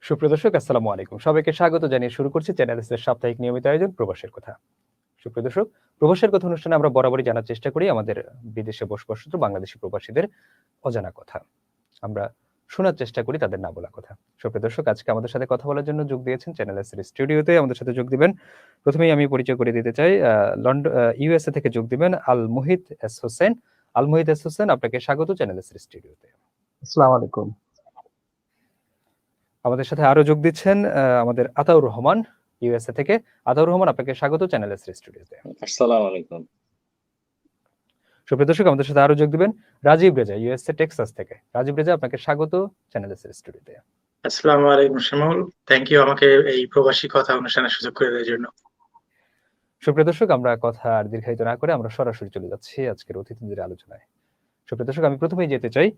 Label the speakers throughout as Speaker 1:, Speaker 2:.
Speaker 1: সুপ্রিয় দর্শক, আসসালামু আলাইকুম। সবাইকে স্বাগত জানিয়ে শুরু করছি চ্যানেলসের সাপ্তাহিক নিয়মিত আয়োজন প্রবাসের কথা। সুপ্রিয় দর্শক, প্রবাসের কথা অনুষ্ঠানে আমরা বরাবরই জানার চেষ্টা করি আমাদের বিদেশে বসবাসরত বাংলাদেশী প্রবাসীদের অজানা কথা। আমরা শোনার চেষ্টা করি তাদের না বলা কথা। সুপ্রিয় দর্শক, আজকে আমাদের সাথে কথা বলার জন্য যোগ দিয়েছেন চ্যানেলসের স্টুডিওতে আমাদের সাথে যোগ দিবেন। প্রথমেই আমি পরিচয় করে দিতে চাই ইউএসএ থেকে যোগ দিবেন আল মুহিত এস হোসেন। আল মুহিত এস হোসেন, আপনাকে স্বাগত চ্যানেলসের স্টুডিওতে।
Speaker 2: আসসালামু আলাইকুম।
Speaker 1: আমাদের সাথে আরো যোগ দিচ্ছেন আমাদের আতাউর রহমান ইউএসএ থেকে। আতাউর রহমান, আপনাকে স্বাগত চ্যানেল এস স্টুডিওতে।
Speaker 3: আসসালামু আলাইকুম।
Speaker 1: সুপ্রিয় দর্শক, আমাদের সাথে আরো যোগ দিবেন রাজীব রেজা ইউএসএ টেক্সাস থেকে। রাজীব রেজা, আপনাকে স্বাগত চ্যানেল এস স্টুডিওতে।
Speaker 4: আসসালামু আলাইকুম শিমুল, থ্যাংক ইউ আমাকে এই প্রবাসী কথা অনুষ্ঠানের সুযোগ করে দেওয়ার জন্য।
Speaker 1: সুপ্রিয় দর্শক, আমরা কথা আর দীর্ঘায়িত না করে আমরা সরাসরি চলে যাচ্ছি আজকের অতিথিদের আলোচনায়। সুপ্রিয় দর্শক, আমি প্রথমেই যেতে চাই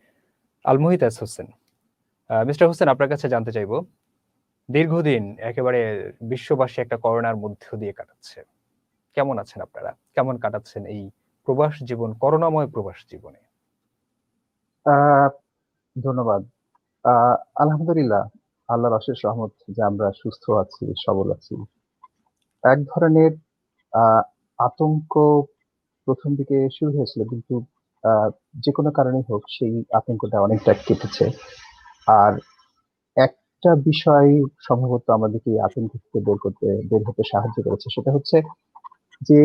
Speaker 1: আল মুহিত এস হোসেন। মিস্টার হোসেন, আপনার কাছে জানতে চাইবো, দীর্ঘদিন একেবারে বিশ্ববাসী একটা করোনার মধ্য দিয়ে কাটাচ্ছে। কেমন আছেন আপনারা? কেমন কাটাচ্ছেন এই প্রবাস জীবন, করোনাময় প্রবাস জীবনে?
Speaker 2: ধন্যবাদ। আলহামদুলিল্লাহ, আল্লাহর অশেষ রহমত যে আমরা সুস্থ আছি, সবল আছি। এক ধরনের আতঙ্ক প্রথম দিকে শুরু হয়েছিল, কিন্তু যে কোনো কারণে হোক সেই আতঙ্কটা অনেকটা কেটেছে। আর একটা বিষয় সম্ভবত আমাদেরকে এই আতঙ্ক থেকে বের হতে সাহায্য করেছে, সেটা হচ্ছে যে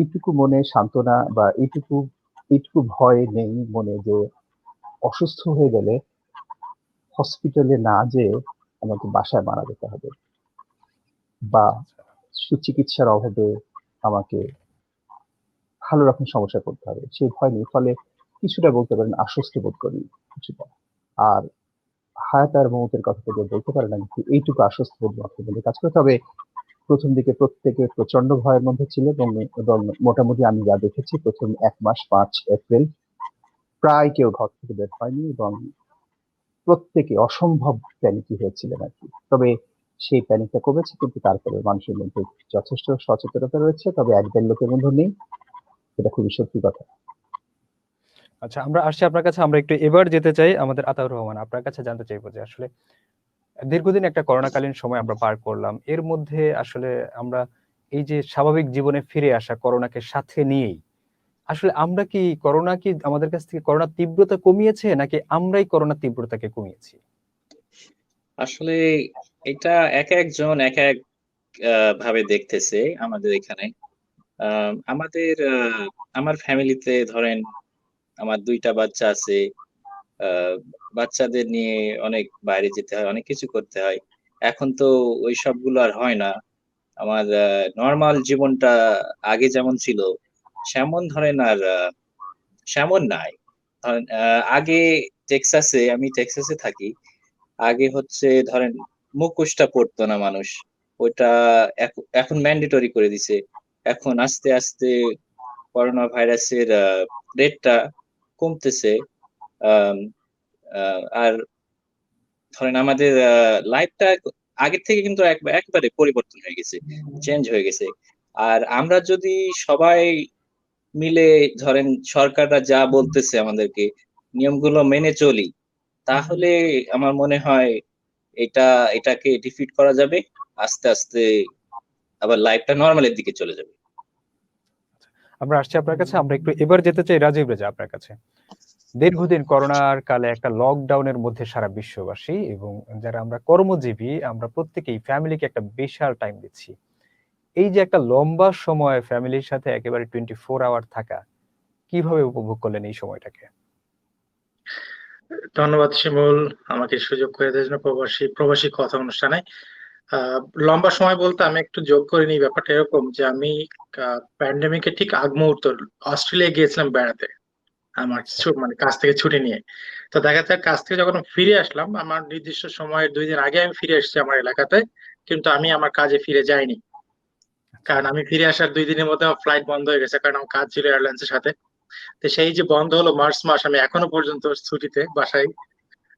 Speaker 2: এইটুকু মনে সান্ত্বনা বা এইটুকু ভয় নেই মনে যে অসুস্থ হয়ে গেলে হসপিটালে না যেয়ে আমাকে বাসায় মারা যেতে হবে বা সুচিকিৎসার অভাবে আমাকে ভালো রকম সমস্যা করতে হবে, সেই ভয় নেই। ফলে কিছুটা বলতে পারেন আশ্বস্তি বোধ করি কিছুটা। আর হায়াত আর মৌতের কথা তো বলতে পারে না, কিন্তু এইটুকু আশ্বস্তি বোধ মাত্র বলে কাজ করে। তবে প্রথম দিকে প্রত্যেকে প্রচন্ড ভয়ের মধ্যে ছিল এবং মোটামুটি আমি যা দেখেছি প্রথম 1 মাস 5 এপ্রিল প্রায় কেউ ঘর থেকে বের হয়নি এবং প্রত্যেকে অসম্ভব প্যানিকি হয়েছিলেন আর কি। তবে সেই প্যানিকটা কমেছে, কিন্তু তারপরে মানুষের মধ্যে যথেষ্ট সচেতনতা রয়েছে, তবে একদল লোকের মধ্যে নেই, এটা খুবই সত্যি কথা।
Speaker 1: আচ্ছা, আমরা আসছি আপনার কাছে। আমরা একটু এবার যেতে চাই আমাদের আতাউর রহমান, আপনার কাছে জানতে চাইবো যে আসলে দীর্ঘদিন একটা করোনাকালীন সময় আমরা পার করলাম, এর মধ্যে আসলে আমরা এই যে স্বাভাবিক জীবনে ফিরে আসা করোনাকে সাথে নিয়েই আসলে আমরা কি করোনা কি আমাদের কাছ থেকে করোনার তীব্রতা কমিয়েছে নাকি আমরাই করোনার তীব্রতাকে কমিয়েছি?
Speaker 3: আসলে এটা এক একজন এক এক ভাবে দেখতেছে আমাদের এখানে। আমার ফ্যামিলিতে ধরেন আমার 2টা বাচ্চা আছে। বাচ্চাদের নিয়ে অনেক বাইরে যেতে হয়, অনেক কিছু করতে হয়। এখন তো ওই সবগুলো আর হয় না। আমার নরমাল জীবনটা আগে যেমন ছিল সেমন ধরেন আর সেমন নাই। ধরেন আগে আমি টেক্সাসে থাকি। আগে হচ্ছে ধরেন মুখোশটা পরতো না মানুষ, ওইটা এখন ম্যান্ডেটরি করে দিছে। এখন আস্তে আস্তে করোনা ভাইরাসের রেটটা কমতেছে। আম, আর ধরেন আমাদের লাইফটা আগের থেকে কিন্তু একবারে পরিবর্তন হয়ে গেছে, চেঞ্জ হয়ে গেছে। আর আমরা যদি সবাই মিলে ধরেন সরকাররা যা বলতেছে আমাদেরকে নিয়মগুলো মেনে চলি, তাহলে আমার মনে হয় এটাকে ডিফিট করা যাবে। আস্তে আস্তে আবার লাইফটা নরমালের দিকে চলে যাবে।
Speaker 1: আমরা আসছি আপনার কাছে। আমরা একটু এবার যেতে চাই রাজীব রেজা আপনার কাছে। দীর্ঘদিন করোনার কালে একটা লকডাউনের মধ্যে সারা বিশ্ববাসী এবং যারা আমরা কর্মজীবী আমরা প্রত্যেকেই ফ্যামিলিকে একটা বিশাল টাইম দিচ্ছি। এই যে একটা লম্বা সময় ফ্যামিলির সাথে একেবারে 24 আওয়ার থাকা, কিভাবে উপভোগ করলেন এই সময়টাকে?
Speaker 4: ধন্যবাদ শিমুল, আমাকে সুযোগ করে দেওয়ার জন্য প্রবাসী কথা অনুষ্ঠানে। লম্বা সময় বলতে আমি একটু যোগ করে নিই। ব্যাপারটা এরকম যে আমি প্যান্ডেমিকের ঠিক আগ মুহূর্ত অস্ট্রেলিয়া গিয়েছিলাম বেড়াতে, আমার মানে কাজ থেকে ছুটি নিয়ে। তো দেখা যায় কাজ থেকে যখন ফিরে আসলাম, আমার নির্দিষ্ট সময়ের 2 দিন আগে আমি ফিরে এসেছি আমার এলাকাতে, কিন্তু আমি আমার কাজে ফিরে যাইনি। কারণ আমি ফিরে আসার 2 দিনের মধ্যে আমার ফ্লাইট বন্ধ হয়ে গেছে, কারণ আমার কাজ ছিল এয়ারলাইন্স এর সাথে। তো সেই যে বন্ধ হলো মার্চ মাস, আমি এখনো পর্যন্ত ছুটিতে বাসায়।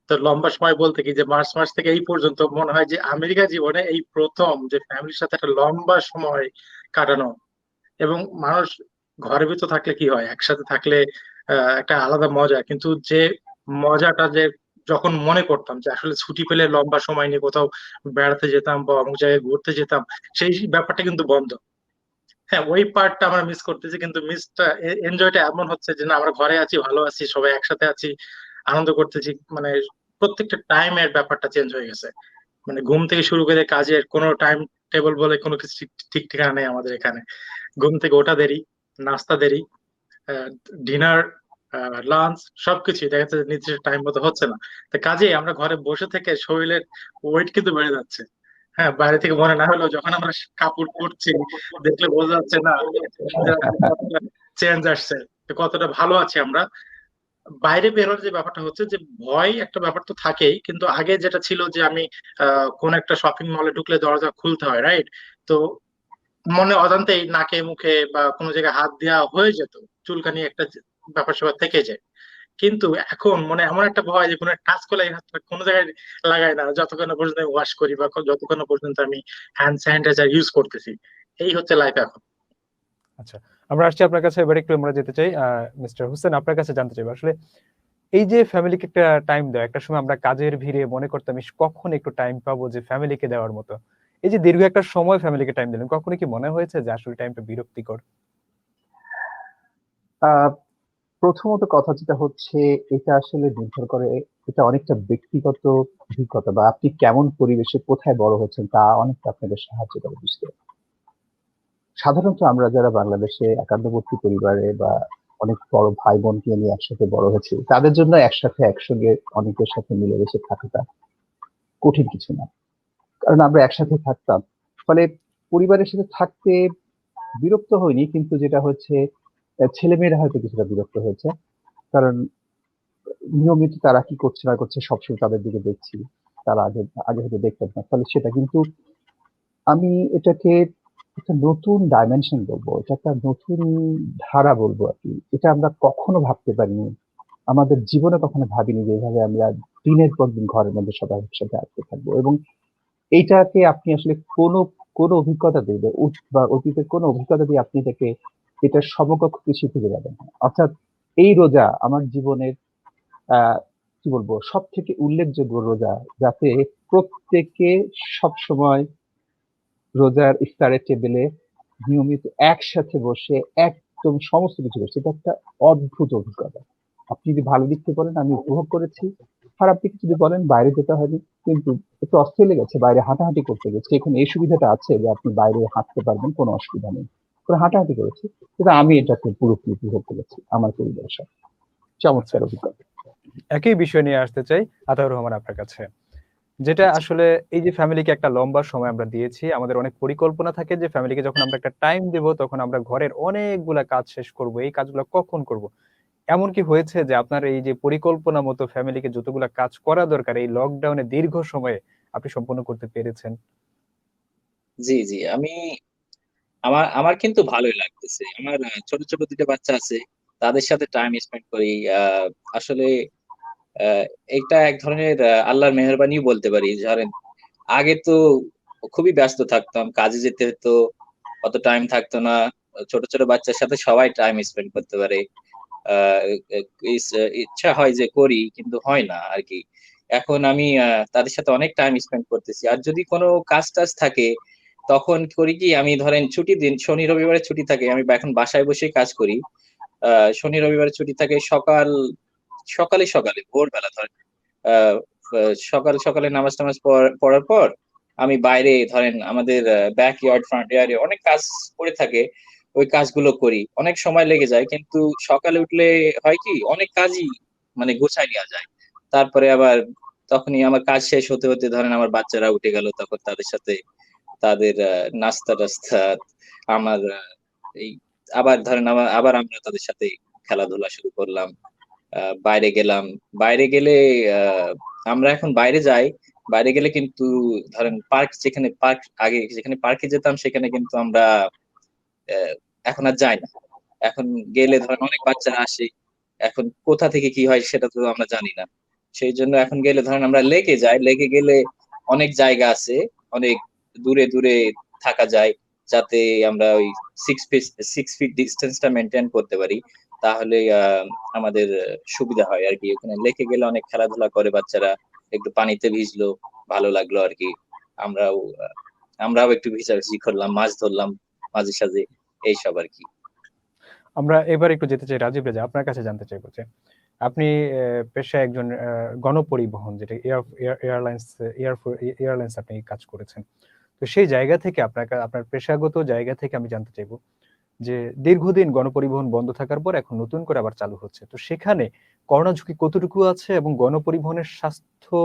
Speaker 4: তো লম্বা সময় বলতে কি যে মার্চ মাস থেকে এই পর্যন্ত মনে হয় যে আমেরিকা জীবনে এই প্রথম যে ফ্যামিলির সাথে একটা লম্বা সময় কাটানো। এবং মানুষ ঘরের ভিতর থাকলে কি হয়, একসাথে থাকলে একটা আলাদা মজা, কিন্তু যে মজাটা যে যখন মনে করতাম যে আসলে ছুটি পেলে লম্বা সময় নিয়ে কোথাও বেড়াতে যেতাম বা অমুক জায়গায় ঘুরতে যেতাম, সেই ব্যাপারটা কিন্তু বন্ধ। হ্যাঁ, ওই পার্টটা আমরা মিস করতেছি, কিন্তু এনজয়টা এমন হচ্ছে যে না, আমরা ঘরে আছি, ভালো আছি, সবাই একসাথে আছি, আনন্দ করতেছি। মানে প্রত্যেকটা টাইমের ব্যাপারটা চেঞ্জ হয়ে গেছে। মানে ঘুম থেকে শুরু করে কাজের কোনো টাইম টেবিল বলে কোনো কিছু ঠিক ঠিকানা নেই আমাদের এখানে। ঘুম থেকে ওঠা দেরি, নাস্তা দেরি, ডিনার, লাঞ্চ, সবকিছু দেখা যাচ্ছে যে নির্দিষ্ট টাইম মতো হচ্ছে না। তো কাজেই আমরা ঘরে বসে থেকে শরীরের ওয়েট কিন্তু বেড়ে যাচ্ছে। হ্যাঁ, বাইরে থেকে মনে না হলেও যখন আমরা কাপড় পরছি দেখলে বোঝা যাচ্ছে না চেঞ্জ আসছে, তো কতটা ভালো আছি আমরা। বাইরে বেরোর যে ব্যাপারটা হচ্ছে যে ভয় একটা ব্যাপার তো থাকেই, কিন্তু আগে যেটা ছিল যে আমি কোন একটা শপিং মলে ঢুকলে দরজা খুলতে হয়, রাইট? তো মনে অজান্তেই নাকে মুখে বা কোনো জায়গায় হাত দেওয়া হয়ে যেত, চুলকানি একটা ব্যাপার স্যাপার থেকে যায়। কিন্তু এখন মনে এমন একটা ভয় যে কোনো টাচ করলে এই হাতটা কোনো জায়গায় লাগাই না যতক্ষণ না পর্যন্ত আমি ওয়াশ করি বা যতক্ষণ না পর্যন্ত আমি হ্যান্ড স্যানিটাইজার ইউজ করতেছি। এই হচ্ছে লাইফ এখন।
Speaker 1: আচ্ছা, আমরা আসছি আপনার কাছে, এবার একটু আমরা যেতে চাই মিস্টার হোসেন, আপনার কাছে জানতে চাইবো আসলে এই যে ফ্যামিলিকে একটা টাইম দেওয়া, একটা সময় আমরা কাজের ভিড়ে মনে করতাম ইস কখন একটু টাইম পাবো যে ফ্যামিলিকে দেওয়ার মতো, এই যে দীর্ঘ একটা সময় ফ্যামিলিকে টাইম দিলেন, কখনো কি মনে হয়েছে যে আসলে টাইমটা বিরক্তিকর?
Speaker 2: আহ প্রথমত কথা যেটা হচ্ছে, এটা আসলে নির্ভর করে, এটা অনেকটা ব্যক্তিগত অভিজ্ঞতা বা আপনি কেমন পরিবেশে কোথায় বড় হয়েছেন তা অনেকটা আপনাকে সাহায্য করে বুঝতে। সাধারণত আমরা যারা বাংলাদেশে একান্নবর্তী পরিবারে বা অনেক বড় ভাই বোনকে নিয়ে একসাথে বড় হয়েছি, তাদের জন্য একসঙ্গে অনেকের সাথে মিলেমিশে থাকাটা কঠিন কিছু না, কারণ আমরা একসাথে থাকতাম। ফলে পরিবারের সাথে থাকতে বিরক্ত হয়নি, কিন্তু যেটা হচ্ছে ছেলেমেয়েরা হয়তো কিছুটা বিরক্ত হয়েছে, কারণ নিয়মিত তারা কি করছে না করছে সবসময় তাদের দিকে দেখছি, তারা আগে আগে হয়তো দেখতাম না। ফলে সেটা কিন্তু আমি এটাকে একটা নতুন ডাইমেনশন বলবো, এটা একটা নতুন ধারা বলবো আর কি। এটা আমরা কখনো ভাবতে পারিনি, আমাদের জীবনে কখনো ভাবিনি যে এইভাবে আমরা দিনের পর দিন ঘরের মধ্যে সবাই একসাথে আটকে থাকবো। এবং এইটাকে আপনি আসলে কোনো কোনো অভিজ্ঞতা দিয়ে বা অতীতের কোনো অভিজ্ঞতা দিয়ে আপনি এটাকে এটার সমকক্ষ কিছু খুঁজে পাবেন না। অর্থাৎ এই রোজা আমার জীবনের কি বলবো সব থেকে উল্লেখযোগ্য রোজা, যাতে প্রত্যেকে সব সময় রোজার ইফতারের টেবিলে নিয়মিত একসাথে বসে একদম সমস্ত কিছু করছে। এটা একটা অদ্ভুত অভিজ্ঞতা। আপনি যদি ভালো দিকতে বলেন, আমি উপভোগ করেছি। খারাপ দিক যদি বলেন, বাইরে যেতে হয়নি, কিন্তু একটু অস্থির লেগেছে, বাইরে হাঁটাহাঁটি করতে গেছি। এখন এই সুবিধাটা আছে যে আপনি বাইরে হাঁটতে পারবেন, কোনো অসুবিধা নেই, করে হাঁটাহাঁটি করেছি। কিন্তু আমি এটাকে পুরোপুরি উপভোগ করেছি আমার পরিবারের সাথে।
Speaker 1: আচ্ছা,
Speaker 2: চমৎকার অভিজ্ঞতা।
Speaker 1: একই বিষয় নিয়ে আসতে চাই আতাউর রহমান আপনার কাছে, যেটা
Speaker 3: আচ্ছা।
Speaker 1: আসলে এই যে ফ্যামিলিকে একটা লম্বা সময় আমরা দিয়েছি, আমাদের অনেক পরিকল্পনা থাকে যে ফ্যামিলিকে যখন আমরা একটা টাইম দেব তখন আমরা ঘরের অনেকগুলা কাজ শেষ করব, এই কাজগুলো কখন করব। এমন কি হয়েছে যে আপনার এই যে পরিকল্পনা মতো ফ্যামিলিকে যতগুলা কাজ করা দরকার এই লকডাউনে দীর্ঘ সময়ে আপনি সম্পূর্ণ করতে পেরেছেন?
Speaker 3: জি, জি। আমার আমার কিন্তু ভালোই লাগতেছে। আমার ছোট ছোট দুটো বাচ্চা আছে, তাদের সাথে টাইম স্পেন্ড করি। আসলে আহ, এটা এক ধরনের আল্লাহর মেহেরবানিও বলতে পারি। ধরেন আগে তো খুবই ব্যস্ত থাকতাম, কাজে যেতে হতো, অত টাইম থাকতো না। ছোট ছোট বাচ্চার সাথে সবাই টাইম স্পেন্ড করতে পারে। আহ, ইচ্ছা হয় যে করি, কিন্তু হয় না আর কি। এখন আমি তাদের সাথে অনেক টাইম স্পেন্ড করতেছি। আর যদি কোনো কাজ টাজ থাকে তখন করি কি, আমি ধরেন ছুটির দিন, শনি রবিবারে ছুটি থাকে, আমি এখন বাসায় বসে কাজ করি। শনি রবিবারে ছুটি থাকে, সকালে সকালে ভোরবেলা ধরেন আহ সকাল সকালে নামাজ টামাজ পড়ার পর আমি বাইরে ধরেন আমাদের ব্যাক ইয়ার্ড ফ্রন্ট ইয়ার্ডে অনেক কাজ করে থাকে, ওই কাজগুলো করি। অনেক সময় লেগে যায়, কিন্তু সকালে উঠলে হয় কি অনেক কাজই মানে গুছাই নেওয়া যায়। তারপরে আবার তখনই আমার কাজ শেষ হতে হতে ধরেন আমার বাচ্চারা উঠে গেল, তখন তাদের সাথে তাদের নাস্তা টাস্তা, আমার এই আবার ধরেন আবার আমরা তাদের সাথে খেলাধুলা শুরু করলাম। বাইরে গেলাম। বাইরে গেলে আহ, আমরা এখন বাইরে যাই। বাইরে গেলে কিন্তু ধরেন পার্ক আগে যেখানে পার্কে যেতাম সেখানে কিন্তু আমরা আহ, এখন আর যাই না। এখন গেলে ধরেন অনেক বাচ্চারা আসে, এখন কোথা থেকে কি হয় সেটা তো আমরা জানি না। সেই জন্য এখন গেলে ধরেন আমরা লেকে যাই, লেকে গেলে অনেক জায়গা আছে, অনেক দূরে দূরে থাকা যায়, যাতে আমরা ওই 6 ফিট ডিস্টেন্সটা মেনটেন করতে পারি। তাহলে আমাদের সুবিধা হয় আর কি। ওখানে লেকে গেলে অনেক খেলাধুলা করে বাচ্চারা, একটু পানিতে ভিজলো, ভালো লাগলো আর কি। আমরাও আমরাও একটু ভিজাভিজি করলাম, মাছ ধরলাম মাঝে সাঝে, এইসব আর কি।
Speaker 1: আমরা এবার একটু যেতে চাই রাজীব রেজা, আপনার কাছে জানতে চাইবো যে আপনি পেশায় একজন গণপরিবহন, যেটা এয়ারলাইন্স আপনি কাজ করেছেন, তো সেই জায়গা থেকে আপনার পেশাগত জায়গা থেকে আমি জানতে চাইবো যে দীর্ঘদিন গণপরিবহন বন্ধ থাকার পর এখন নতুন করে আবার চালু হচ্ছে, তো সেখানে করোনা ঝুঁকি কতটুকু আছে এবং গণপরিবহনের স্বাস্থ্য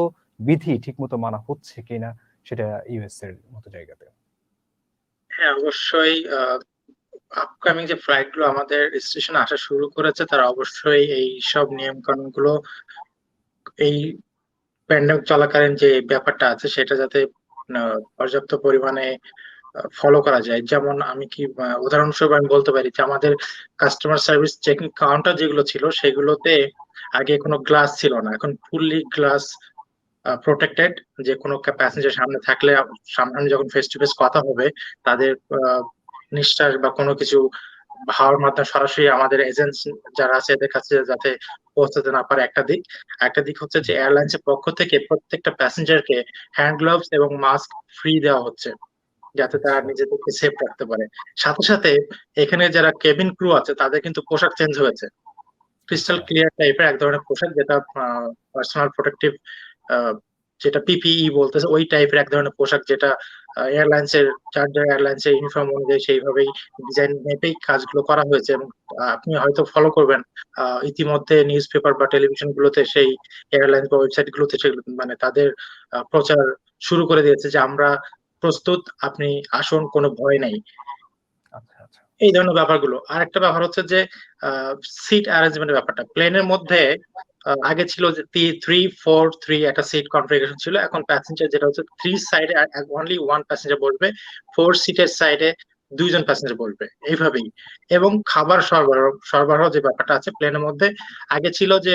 Speaker 1: বিধি ঠিকমতো মানা হচ্ছে কিনা সেটা ইউএস এর মতো জায়গাতে?
Speaker 4: হ্যাঁ, অবশ্যই আপকামিং যে ফ্লাইট গুলো আমাদের স্টেশনে আসা শুরু করেছে, তারা অবশ্যই এই সব নিয়ম কানুন গুলো এই প্যান্ডেমিক চলাকালীন যে ব্যাপারটা আছে সেটা যাতে পর্যাপ্ত পরিমাণে ফলো করা যায়। যেমন আমি কি উদাহরণস্বরূপ আমি বলতে পারি যে আমাদের কাস্টমার সার্ভিস চেকিং কাউন্টার যেগুলো ছিল সেগুলোতে আগে কোনো গ্লাস ছিল না, এখন ফুললি গ্লাস প্রোটেক্টেড। যে কোনো প্যাসেঞ্জার সামনে থাকলে সামনে যখন ফেস টু ফেস কথা হবে তাদের নিঃশ্বাস বা কোনো কিছু হাওয়ার মাধ্যমে সরাসরি আমাদের এজেন্টস যারা আছে এদের কাছে যাতে পৌঁছাতে না পারে একটা দিক। একটা দিক হচ্ছে যে এয়ারলাইন্স এর পক্ষ থেকে প্রত্যেকটা প্যাসেঞ্জারকে হ্যান্ড গ্লাভস এবং মাস্ক ফ্রি দেওয়া হচ্ছে যাতে তারা নিজেদেরকে সেফ রাখতে পারে। সাথে সাথে এখানে যারা কেবিন ক্রু আছে তাদের কিন্তু পোশাক চেঞ্জ হয়েছে, ক্রিস্টাল ক্লিয়ার টাইপের এক ধরনের পোশাক, যেটা পার্সোনাল প্রোটেক্টিভ, যেটা পিপিই বলতেছে, ওই টাইপের এক ধরনের পোশাক, যেটা এয়ারলাইন্স এর চার্টার এয়ারলাইন্স এর ইউনিফর্ম অনুযায়ী সেইভাবেই ডিজাইন মেপেই কাজগুলো করা হয়েছে। এবং আপনি হয়তো ফলো করবেন ইতিমধ্যে নিউজ পেপার বা টেলিভিশন গুলোতে, সেই এয়ারলাইন্স বা ওয়েবসাইট গুলোতে সেগুলো মানে তাদের প্রচার শুরু করে দিয়েছে যে আমরা প্রস্তুত, আপনি আসুন, কোনো ভয় নেই,
Speaker 1: আচ্ছা আচ্ছা।
Speaker 4: এই ধরনের ব্যাপারগুলো। আর একটা ব্যাপার হচ্ছে যে সিট অ্যারেঞ্জমেন্টের ব্যাপারটা প্লেনের মধ্যে আগে ছিল যে 3-4-3 একটা সিট কনফিগারেশন ছিল, এখন প্যাসেঞ্জার যেটা হচ্ছে 3 সাইডে অনলি ওয়ান প্যাসেঞ্জার বসবে, 4 সিটের সাইডে 2 জন প্যাসেঞ্জার বসবে, এইভাবেই। এবং খাবার সরবরাহ যে ব্যাপারটা আছে প্লেনের মধ্যে, আগে ছিল যে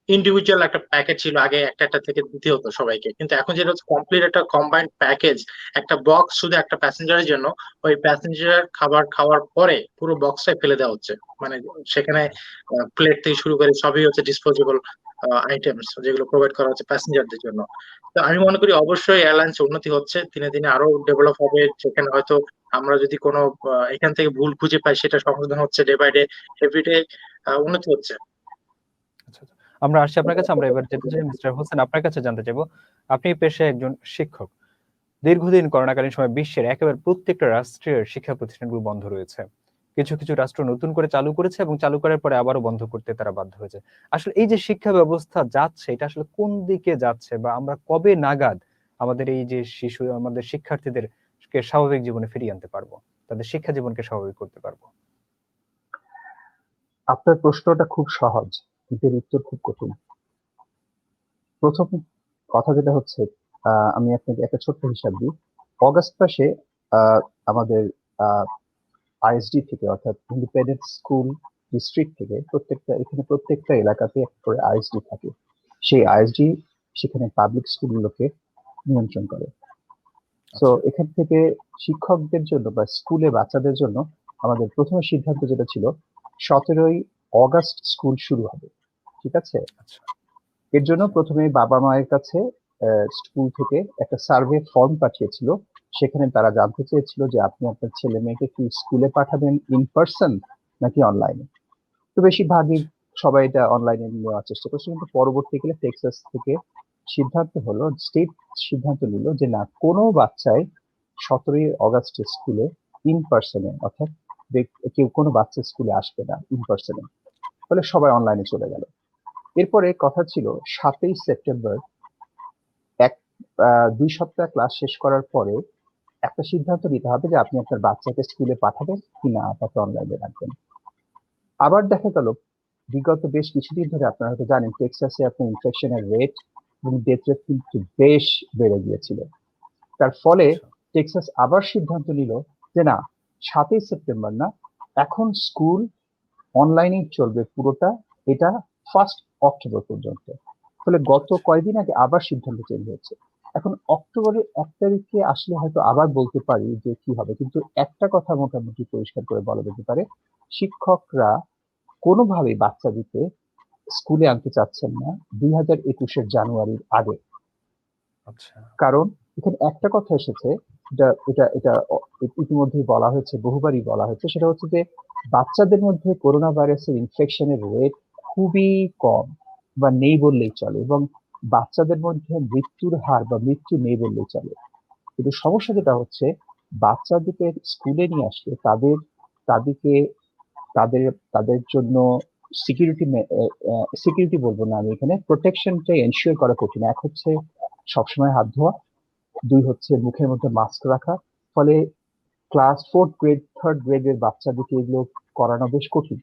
Speaker 4: ইন্ডিভিজুয়াল একটা প্যাকেজ ছিল, আগে একটা একটা থেকে দিতে হতো সবাইকে, কিন্তু এখন যেটা হচ্ছে কমপ্লিট একটা কম্বাইন্ড প্যাকেজ, একটা বক্স শুধু একটা প্যাসেঞ্জারের জন্য, ওই প্যাসেঞ্জার খাবার খাওয়ার পরে পুরো বক্সটাই ফেলে দেওয়া হচ্ছে। মানে সেখানে প্লেট থেকে শুরু করে সবই হচ্ছে ডিসপোজেবল আইটেমস, যেগুলো প্রোভাইড করা হচ্ছে প্যাসেঞ্জারদের জন্য। তো আমি মনে করি অবশ্যই এয়ারলাইন্স উন্নতি হচ্ছে, দিনে দিনে আরো ডেভেলপ হবে, যেখানে হয়তো আমরা যদি কোনো এখান থেকে ভুল খুঁজে পাই সেটা সংশোধন হচ্ছে ডে বাই ডে, এভরিডে উন্নতি হচ্ছে।
Speaker 1: আচ্ছা আচ্ছা। আমরা আসছি আপনার কাছে, আমরা এবার যেতে চাই মিস্টার হোসেন, আপনার কাছে জানতে চাইবো, আপনি পেশায় একজন শিক্ষক। দীর্ঘদিন করোনাকালীন সময় বিশ্বের একেবারে প্রত্যেকটা রাষ্ট্রের শিক্ষা প্রতিষ্ঠানগুলো বন্ধ রয়েছে। কিছু কিছু রাষ্ট্র নতুন করে চালু করেছে এবং চালু করার পরে আবারও বন্ধ করতে তারা বাধ্য হয়েছে। আসলে এই যে শিক্ষা ব্যবস্থা যাচ্ছে, এটা আসলে কোন দিকে যাচ্ছে, বা আমরা কবে নাগাদ আমাদের এই যে আমাদের শিক্ষার্থীদের স্বাভাবিক জীবনে ফিরিয়ে আনতে পারবো, তাদের শিক্ষা জীবনকে স্বাভাবিক করতে পারবো?
Speaker 2: আপনার প্রশ্নটা খুব সহজ, কিন্তু এর উত্তর খুব কঠিন। প্রথম কথা যেটা হচ্ছে, আমি আপনাকে একটা ছোট্ট হিসাব দিই। অগাস্ট মাসে আমাদের আইএসডি থেকে, অর্থাৎ ইন্ডিপেন্ডেন্ট স্কুল ডিস্ট্রিক্ট থেকে, প্রত্যেকটা এলাকাতে একটা করে আইএসডি থাকে। সেই আইএসডি সেখানে পাবলিক স্কুলগুলোকে নিয়ন্ত্রণ করে। তো এখান থেকে শিক্ষকদের জন্য বা স্কুলে বাচ্চাদের জন্য আমাদের প্রথমে সিদ্ধান্ত যেটা ছিল, 17ই অগাস্ট স্কুল শুরু হবে, ঠিক আছে? এর জন্য প্রথমে বাবা মায়ের কাছে স্কুল থেকে একটা সার্ভে ফর্ম পাঠিয়েছিল। সেখানে তারা জানতে চেয়েছিল যে আপনি আপনার ছেলে মেয়েকে কি স্কুলে পাঠাবেন ইন পার্সন নাকি অনলাইনে। তো বেশিরভাগই সবাই এটা অনলাইনে নেওয়ার চেষ্টা করছে, কিন্তু পরবর্তীকালে টেক্সাস থেকে স্টেট সিদ্ধান্ত নিল যে না, কোনো বাচ্চাই 17ই অগাস্টে স্কুলে ইন পার্সনে, অর্থাৎ কেউ কোনো বাচ্চা স্কুলে আসবে না ইন পার্সনে, ফলে সবাই অনলাইনে চলে গেল। এরপরে কথা ছিল 7ই সেপ্টেম্বর, 2 সপ্তাহ ক্লাস শেষ করার পরে একটা সিদ্ধান্ত নিতে হবে যে আপনি আপনার বাচ্চাকে স্কুলে পাঠাবেন কিনা, তাকে অনলাইনে রাখবেন। আবার দেখা গেল বিগত বেশ কিছুদিন ধরে, আপনারা হয়তো জানেন, টেক্সাসে আপনার ইনফেকশনের রেট এবং ডেথ রেট কিন্তু বেশ বেড়ে গিয়েছিল। তার ফলে টেক্সাস আবার সিদ্ধান্ত নিল যে না, 7ই সেপ্টেম্বর না, এখন স্কুল অনলাইনেই চলবে পুরোটা, এটা 1 অক্টোবর পর্যন্ত। ফলে গত কয়েকদিন আগে আবার সিদ্ধান্ত চেঞ্জ হয়েছে। এখন অক্টোবরের 1 তারিখে আসলে হয়তো আবার বলতে পারি যে কি হবে, কিন্তু একটা কথা মোটামুটি পরিষ্কার করে বলা যেতে পারে, শিক্ষকরা কোনোভাবেই বাচ্চাদেরকে স্কুলে আনতে চাচ্ছেন না 2021-এর জানুয়ারির আগে।
Speaker 1: আচ্ছা,
Speaker 2: কারণ এখানে একটা কথা এসেছে, এটা এটা এটা ইতিমধ্যেই বলা হয়েছে, বহুবারই বলা হয়েছে, সেটা হচ্ছে যে বাচ্চাদের মধ্যে করোনা ভাইরাসের ইনফেকশনের রেট খুবই কম বা নেই বললেই চলে, এবং বাচ্চাদের মধ্যে মৃত্যুর হার বা মৃত্যু নেই বললেই চলে। কিন্তু সমস্যা যেটা হচ্ছে, বাচ্চাদেরকে স্কুলে নিয়ে আসলে তাদেরকে তাদের তাদের জন্য সিকিউরিটি বলবো না, আমি এখানে প্রোটেকশনটা এনশিওর করা কঠিন। এক হচ্ছে সবসময় হাত ধোয়া, দুই হচ্ছে মুখের মধ্যে মাস্ক রাখা। ফলে ক্লাস 4th গ্রেড 3rd গ্রেডের বাচ্চাদেরকে এগুলো করানো বেশ কঠিন।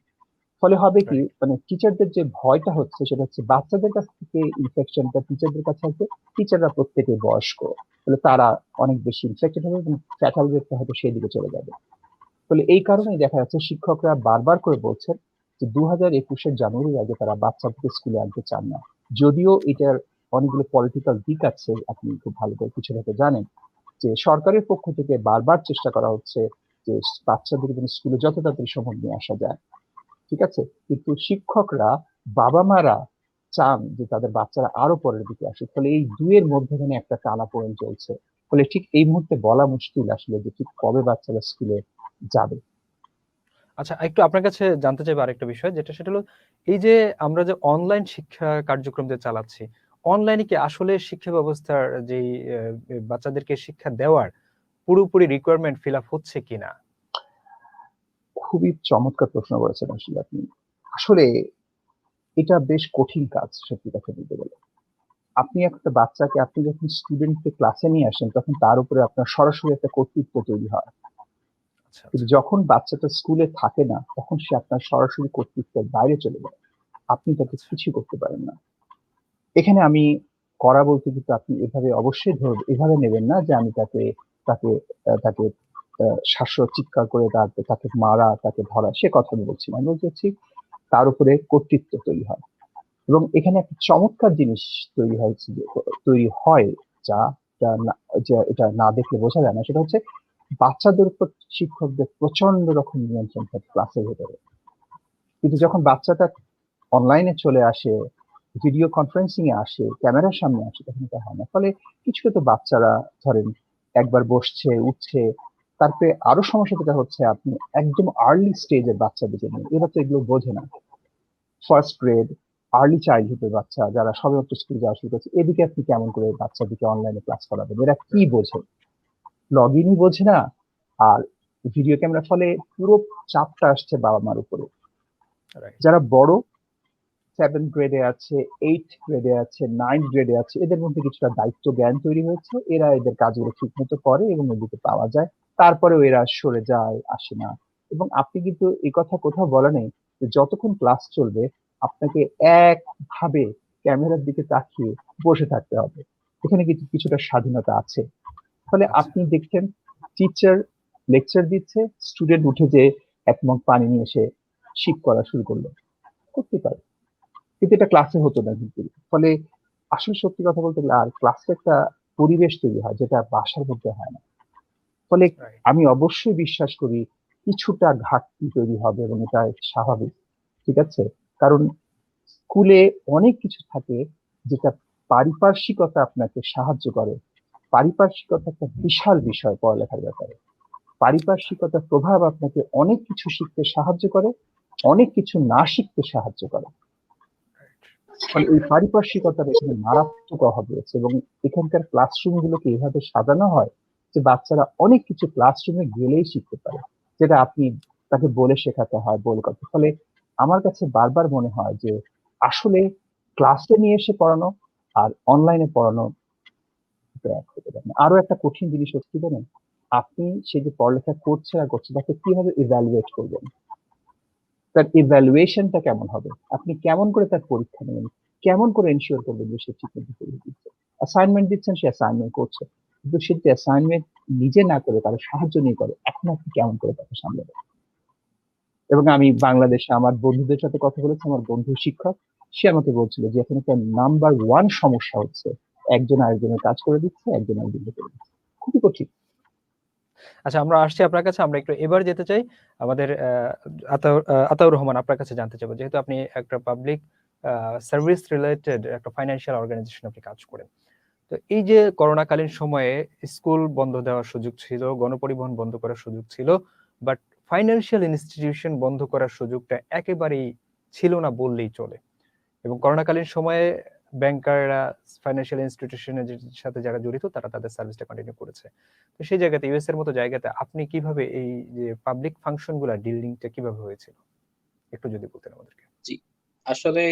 Speaker 2: ফলে হবে কি,
Speaker 1: Right.
Speaker 2: মানে টিচারদের যে ভয়টা হচ্ছে সেটা হচ্ছে বাচ্চাদের কাছ থেকে ইনফেকশনটা টিচারদের কাছে আসবে। টিচাররা প্রত্যেকে বয়স্ক, ফলে তারা অনেক বেশি ইনফেক্টেড হবে এবং ফ্যাটাল রেটটা হয়তো সেই দিকে চলে যাবে। ফলে এই কারণেই দেখা যাচ্ছে শিক্ষকরা বারবার করে বলছেন যে 2021-এর জানুয়ারির আগে তারা বাচ্চাদেরকে স্কুলে আনতে চান না। যদিও এটার অনেকগুলো পলিটিক্যাল দিক আছে, আপনি খুব ভালো করে কিছু হয়তো জানেন, যে সরকারের পক্ষ থেকে বারবার চেষ্টা করা হচ্ছে যে বাচ্চাদের যেন স্কুলে যত তাড়াতাড়ি সম্ভব নিয়ে আসা যায়, ঠিক আছে, কিন্তু শিক্ষকরা, বাবা মারা চান যে তাদের বাচ্চারা আরো পরের দিকে আসুক। ফলে এই দুইয়ের মধ্যখানে একটা টানাপোড়েন চলছে। ফলে ঠিক এই মুহূর্তে বলা মুশকিল আসলে যে ঠিক কবে বাচ্চারা স্কুলে যাবে।
Speaker 1: আচ্ছা, একটু আপনার কাছে জানতে চাইবো আরেকটা বিষয়, সেটা হলো এই যে আমরা যে অনলাইন শিক্ষা কার্যক্রম যে চালাচ্ছি, অনলাইনে কি আসলে শিক্ষা ব্যবস্থার যেই বাচ্চাদেরকে শিক্ষা দেওয়ার পুরোপুরি রিকোয়ারমেন্ট ফিল আপ হচ্ছে কিনা?
Speaker 2: খুবই চমৎকার প্রশ্ন করেছেন আসলে আপনি। আসলে এটা বেশ কঠিন কাজ, সত্যি কথা বলতে গেলে। আপনি একটা বাচ্চাকে, আপনি যখন স্টুডেন্টকে ক্লাসে নিয়ে আসেন তখন তার উপরে আপনার সরাসরি একটা কর্তৃত্ব তৈরি হয়।
Speaker 1: আচ্ছা,
Speaker 2: কিন্তু
Speaker 1: আচ্ছা,
Speaker 2: যখন বাচ্চাটা স্কুলে থাকে না তখন সে আপনার সরাসরি কর্তৃত্বের বাইরে চলে যায়, আপনি তাকে
Speaker 1: আচ্ছা,
Speaker 2: কিছু করতে পারেন না। এখানে আমি করা বলতে কিন্তু আপনি এভাবে অবশ্যই এভাবে নেবেন না যে আমি তাকে তাকে তাকে শাস্য চিৎকার করে তাকে মারা, তাকে ধরা, সে কথা আমি বলছি না। আমি বলছি তার উপরে কর্তৃত্ব তৈরি হয়। এবং এখানে একটা চমৎকার জিনিস তৈরি হয়, যা এটা না দেখলে বোঝা যায় না, সেটা হচ্ছে বাচ্চাদের উপর শিক্ষকদের প্রচন্ড রকম নিয়ন্ত্রণ থাকে ক্লাসের ভেতরে। কিন্তু যখন বাচ্চাটা অনলাইনে চলে আসে, ভিডিও কনফারেন্সিং এ আসে, ক্যামেরার সামনে আসে, তখন এটা হয় না। ফলে কিছু কিছু বাচ্চারা ধরেন একবার বসছে, উঠছে, তারপরে আরো সমস্যা যেটা হচ্ছে, আপনি একদম আর্লি স্টেজের বাচ্চাদেরকে নিয়ে, এরা তো এগুলো বোঝে না। ফার্স্ট গ্রেড, আর্লি চাইল্ডহুডের বাচ্চা যারা সবেমাত্র স্কুল যাওয়া শুরু করছে, এদিকে আপনি কেমন করে বাচ্চাদেরকে অনলাইনে ক্লাস করাবেন? এরা কি বোঝে? লগ ইনই বোঝে না। আর ভিডিও ক্যামেরার ফলে পুরো চাপটা আসছে বাবা মার উপরে।
Speaker 1: রাইট,
Speaker 2: যারা বড় 7 গ্রেডে আছে, 8 গ্রেডে আছে, 9 গ্রেডে আছে, এদের মধ্যে কিছুটা দায়িত্ব জ্ঞান তৈরি হয়েছে, এরা এদের কাজগুলো ঠিক মতো করে এবং এদিকে পাওয়া যায়। তারপরেও এরা সরে যায়, আসে না। এবং আপনি কিন্তু এই কথা কোথাও বলা নেই যে যতক্ষণ ক্লাস চলবে আপনাকে একভাবে ক্যামেরার দিকে তাকিয়ে বসে থাকতে হবে। এখানে কিন্তু কিছুটা স্বাধীনতা আছে। ফলে
Speaker 1: আচ্ছা,
Speaker 2: আপনি দেখছেন টিচার লেকচার দিচ্ছে, স্টুডেন্ট উঠে যে এক মগ পানি নিয়ে এসে শিপ করা শুরু করলো, করতে পারে, কিন্তু এটা ক্লাসে হতো না কিন্তু। ফলে আসলে সত্যি কথা বলতে গেলে আর ক্লাসে একটা পরিবেশ তৈরি হয় যেটা বাসার মধ্যে হয় না। ফলে
Speaker 1: রাইট,
Speaker 2: আমি অবশ্যই বিশ্বাস করি কিছুটা ঘাটতি তৈরি হবে এবং এটা স্বাভাবিক, ঠিক আছে। কারণ স্কুলে অনেক কিছু থাকে যেটা পারিপার্শ্বিকতা আপনাকে সাহায্য করে। পারিপার্শ্বিকতা একটা বিশাল বিষয় পড়ালেখার ব্যাপারে। পারিপার্শ্বিকতার প্রভাব আপনাকে অনেক কিছু শিখতে সাহায্য করে, অনেক কিছু না শিখতে সাহায্য করে। ফলে এই পারিপার্শ্বিকতার এখানে মারাত্মক অভাব রয়েছে এবং এখানকার ক্লাসরুম গুলোকে এভাবে সাজানো হয় যে বাচ্চারা অনেক কিছু ক্লাসরুমে গেলেই শিখতে পারে, যেটা আপনি তাকে বলে শেখাতে হয়, বলে কথা। ফলে আমার কাছে বারবার মনে হয় যে আসলে ক্লাসে নিয়ে এসে পড়ানো আর অনলাইনে পড়ানো দুটো এক হতে পারে না। আরো একটা কঠিন জিনিস হচ্ছে কি জানেন, আপনি সে যে পড়ালেখা করছে না করছে তাকে কিভাবে ইভ্যালুয়েট করবেন, তার ইভ্যালুয়েশনটা কেমন হবে, আপনি কেমন করে তার পরীক্ষা নেবেন, কেমন করে এনশিওর করবেন যে সে ঠিক মতো পরীক্ষা দিচ্ছে। অ্যাসাইনমেন্ট দিচ্ছেন, সে অ্যাসাইনমেন্ট করছে, কিন্তু সে যে অ্যাসাইনমেন্ট নিজে না করে কারো সাহায্য নিয়ে করে, এখন আপনি কেমন করে তাকে সামলাবেন? এবং আমি বাংলাদেশে আমার বন্ধুদের সাথে কথা বলেছি, আমার বন্ধু শিক্ষক, সে আমাকে বলছিল যে এখন একটা নাম্বার ওয়ান সমস্যা হচ্ছে একজন আরেকজনের কাজ করে দিচ্ছে, একজন আরেকজনকে করে দিচ্ছে, খুবই কঠিন।
Speaker 1: আচ্ছা, আমরা আসছি আপনার কাছে। আমরা একটু এবার যেতে চাই আমাদের আতাউর রহমান, আপনার কাছে জানতে চাইবো, যেহেতু আপনি একটা পাবলিক সার্ভিস রিলেটেড একটা ফাইন্যান্সিয়াল অর্গানাইজেশন আপনি কাজ করেন। তো এই যে করোনাকালীন সময়ে স্কুল বন্ধ দেওয়ার সুযোগ ছিল, গণপরিবহন বন্ধ করার সুযোগ ছিল, বাট ফাইন্যান্সিয়াল ইনস্টিটিউশন বন্ধ করার সুযোগটা একেবারেই ছিল না বললেই চলে। এবং করোনাকালীন সময়ে ব্যাংকাররা, ফাইন্যান্সিয়াল ইনস্টিটিউশনের সাথে যারা জড়িত তারা তাদের সার্ভিসটা কন্টিনিউ করেছে। তো সেই জায়গাতে, ইউএস এর মতো জায়গাতে আপনি কিভাবে এই যে পাবলিক ফাংশন গুলা ডিলিংটা কিভাবে হয়েছিল একটু যদি বলতেন আমাদেরকে।
Speaker 3: জি, আসলে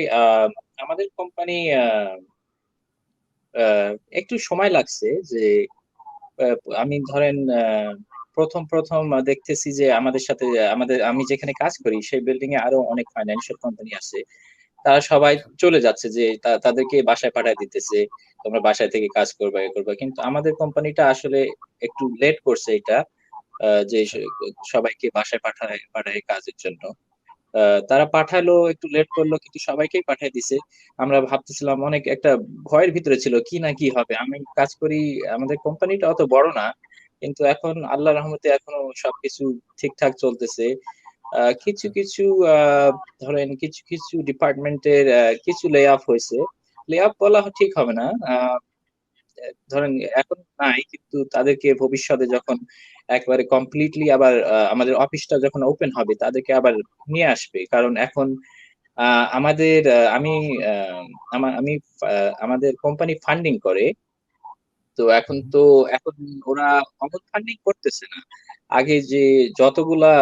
Speaker 3: আমাদের কোম্পানি একটু সময় লাগছে যে আমি ধরেন প্রথম দেখতেছি যে আমাদের সাথে আমি যেখানে কাজ করি সেই বিল্ডিং এ আরো অনেক ফাইন্যান্সিয়াল কোম্পানি আছে, তারা সবাই চলে যাচ্ছে যে তাদেরকে বাসায় পাঠায় দিতেছে, তোমরা বাসায় থেকে কাজ করবা এ করবা। কিন্তু আমাদের কোম্পানিটা আসলে একটু লেট করছে এটা, যে সবাইকে বাসায় পাঠায় কাজের জন্য। তারা পাঠালো, একটু লেট করলো, কিন্তু সবাইকেই পাঠিয়ে দিছে। আমরা ভাবতেছিলাম, অনেক একটা ভয়ের ভিতরে ছিল কি না কি হবে। আমি কাজ করি, আমাদের কোম্পানিটা অত বড় না, কিন্তু এখন আল্লাহর রহমতে এখনো সবকিছু ঠিকঠাক চলতেছে। কিছু কিছু ধরেন কিছু কিছু ডিপার্টমেন্টের কিছু লে অফ হয়েছে। লে অফ বলা ঠিক হবে না, ধরেন এখন নাই, কিন্তু তাদেরকে ভবিষ্যতে যখন একবারে কমপ্লিটলি আবার আমাদের অফিসটা যখন ওপেন হবে তাদেরকে আবার নিয়ে আসবে। কারণ এখন আমাদের আমি আমি আমাদের কোম্পানি ফান্ডিং করে। তো এখন ওরা অমন ফান্ডিং করতেছে না। আগে যে যতগুলা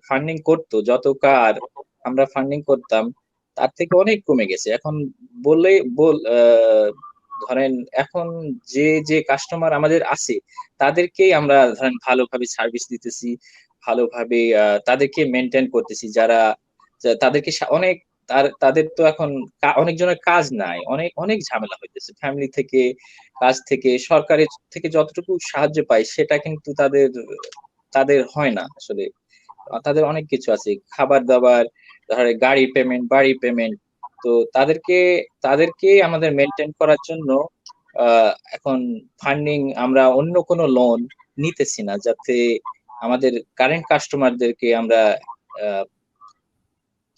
Speaker 3: ফান্ডিং করতো, যত কার আমরা ফান্ডিং করতাম, তার থেকে অনেক কমে গেছে এখন। বললেই ধরেন এখন যে কাস্টমার আমাদের আছে তাদেরকেই আমরা ধরেন ভালোভাবে সার্ভিস দিতেছি, ভালোভাবে তাদেরকে মেনটেন করতেছি। তাদেরকে অনেক তাদের তো এখন অনেকজনের কাজ নাই, অনেক অনেক ঝামেলা হইতেছে ফ্যামিলি থেকে, কাজ থেকে, সরকারের থেকে যতটুকু সাহায্য পাই সেটা কিন্তু তাদের তাদের হয় না আসলে। তাদের অনেক কিছু আছে, খাবার দাবার, ধরে গাড়ি পেমেন্ট, বাড়ি পেমেন্ট। তো তাদেরকে আমাদের মেনটেন করার জন্য এখন ফান্ডিং আমরা অন্য কোনো লোন নিতেছি না, যাতে আমাদের কারেন্ট কাস্টমারদেরকে আমরা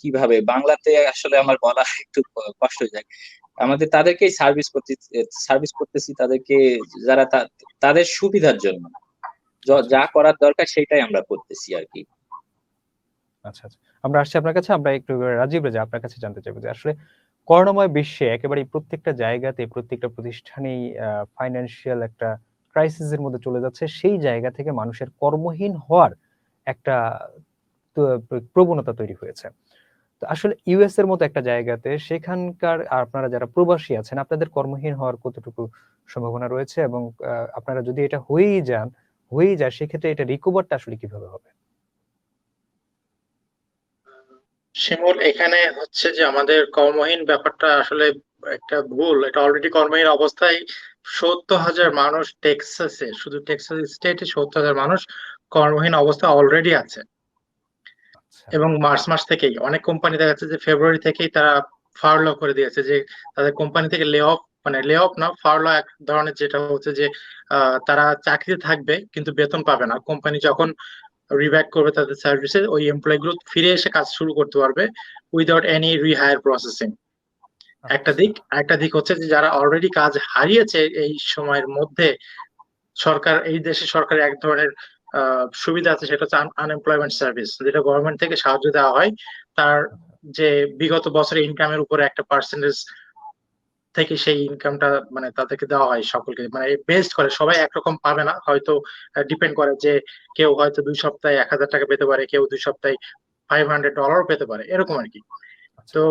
Speaker 3: কিভাবে বাংলাতে আসলে আমার বলা একটু কষ্ট হয়ে যায়। তাদেরকেই সার্ভিস করতেছি তাদেরকে, যারা তাদের সুবিধার জন্য যা করার দরকার সেটাই আমরা করতেছি আর কি।
Speaker 1: আচ্ছা আচ্ছা, আমরা আসছি আপনার কাছে। আমরা একটু রাজীব রেজা আপনার কাছে জানতে চাইবো যে আসলে করোনাময় বিশ্বে একেবারে প্রত্যেকটা জায়গাতে, প্রত্যেকটা প্রতিষ্ঠানেই ফাইন্যান্সিয়াল একটা ক্রাইসিসের মধ্যে চলে যাচ্ছে। সেই জায়গা থেকে মানুষের কর্মহীন হওয়ার একটা প্রবণতা তৈরি হয়েছে। তো আসলে ইউএস এর মতো একটা জায়গাতে সেখানকার আপনারা যারা প্রবাসী আছেন, আপনাদের কর্মহীন হওয়ার কতটুকু সম্ভাবনা রয়েছে, এবং আপনারা যদি এটা হয়েই যায় সেক্ষেত্রে এটা রিকভারটা আসলে কিভাবে হবে?
Speaker 4: শিমুল, এখানে হচ্ছে যে আমাদের কর্মহীন ব্যাপারটা আসলে একটা ভুল। এটা অলরেডি কর্মহীন অবস্থায় 70,000 মানুষ টেক্সাসে, শুধু টেক্সাস স্টেটে 70,000 মানুষ কর্মহীন অবস্থা অলরেডি আছে। এবং মার্চ মাস থেকেই অনেক কোম্পানি দেখা যাচ্ছে যে ফেব্রুয়ারি থেকেই তারা ফার্লো করে দিয়েছে, যে তাদের কোম্পানি থেকে লে অফ না, ফার্লো এক ধরনের, যেটা হচ্ছে যে তারা চাকরিতে থাকবে কিন্তু বেতন পাবে না। কোম্পানি যখন রিব্যাক করবে তাদের সার্ভিসে, ওই এমপ্লয়ি গুলো ফিরে এসে কাজ শুরু করতে পারবে উইদাউট এনি রিহায়ার প্রসেসিং। একটা দিক হচ্ছে যে যারা অলরেডি কাজ হারিয়েছে এই সময়ের মধ্যে, এই দেশে সরকারের এক ধরনের সুবিধা আছে, সেটা হচ্ছে আনএমপ্লয়মেন্ট সার্ভিস, যেটা গভর্নমেন্ট থেকে সাহায্য দেওয়া হয়। তার যে বিগত বছরের ইনকামের উপরে একটা পার্সেন্টেজ থেকে সেই ইনকামটা মানে তাদেরকে দেওয়া হয় সকলকে, মানে বেস্ট করে, সবাই একরকম পাবে না, হয়তো ডিপেন্ড করে যে কেউ হয়তো 2 সপ্তাহে 1,000 টাকা পেতে পারে, কেউ 2 সপ্তাহে $500 পেতে পারে, এরকম আর কি। তো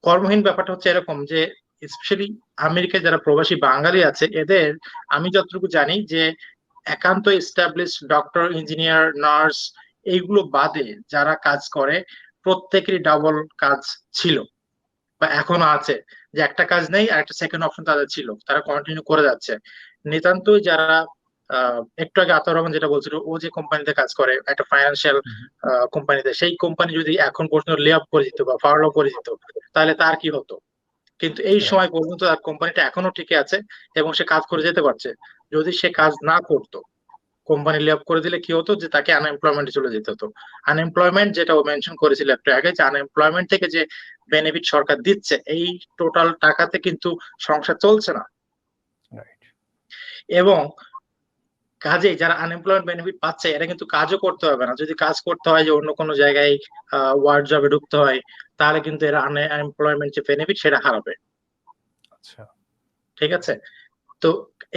Speaker 4: কর্মহীন ব্যাপারটা হচ্ছে এরকম যে স্পেশালি আমেরিকায় যারা প্রবাসী বাঙালি আছে, এদের আমি যতটুকু জানি যে একান্ত এস্টাবলিশ ডক্টর, ইঞ্জিনিয়ার, নার্স এইগুলো বাদে যারা কাজ করে প্রত্যেকেরই ডাবল কাজ ছিল বা এখনো আছে, যে একটা কাজ নেই আর একটা সেকেন্ড অপশন তাদের ছিল, তারা কন্টিনিউ করে যাচ্ছে। নিতান্তই যারা একটু আগে আতাউর রহমান যেটা বলছিল, ও যে কোম্পানিতে কাজ করে একটা ফাইন্যান্সিয়াল কোম্পানিতে, সেই কোম্পানি যদি এখন পর্যন্ত লে অফ করে দিত বা ফার্লো করে দিত তাহলে তার কি হতো। কিন্তু এই সময় পর্যন্ত তার কোম্পানিটা এখনো টিকে আছে এবং সে কাজ করে যেতে পারছে। যদি সে কাজ না করতো কোম্পানি লে অফ করে দিলে কি হতো যে তাকে আনএমপ্লয়মেন্টে চলে যেতে হতো। আনএমপ্লয়মেন্ট যেটা ও মেনশন করেছিল একটু আগে, যে আনএমপ্লয়মেন্ট থেকে যে বেনিফিট সরকার দিচ্ছে এই টোটাল টাকাতে কিন্তু সংসার চলছে না।
Speaker 1: রাইট।
Speaker 4: এবং কাজেই যারা আনএমপ্লয়মেন্ট বেনিফিট পাচ্ছে এরা কিন্তু কাজও করতে হবে না। যদি কাজ করতে হয় যে অন্য কোনো জায়গায় ওয়ার্ড জবে ঢুকতে হয়, তাহলে কিন্তু এরা আনএমপ্লয়মেন্ট যে বেনিফিট সেটা হারাবে।
Speaker 1: আচ্ছা।
Speaker 4: ঠিক আছে, তো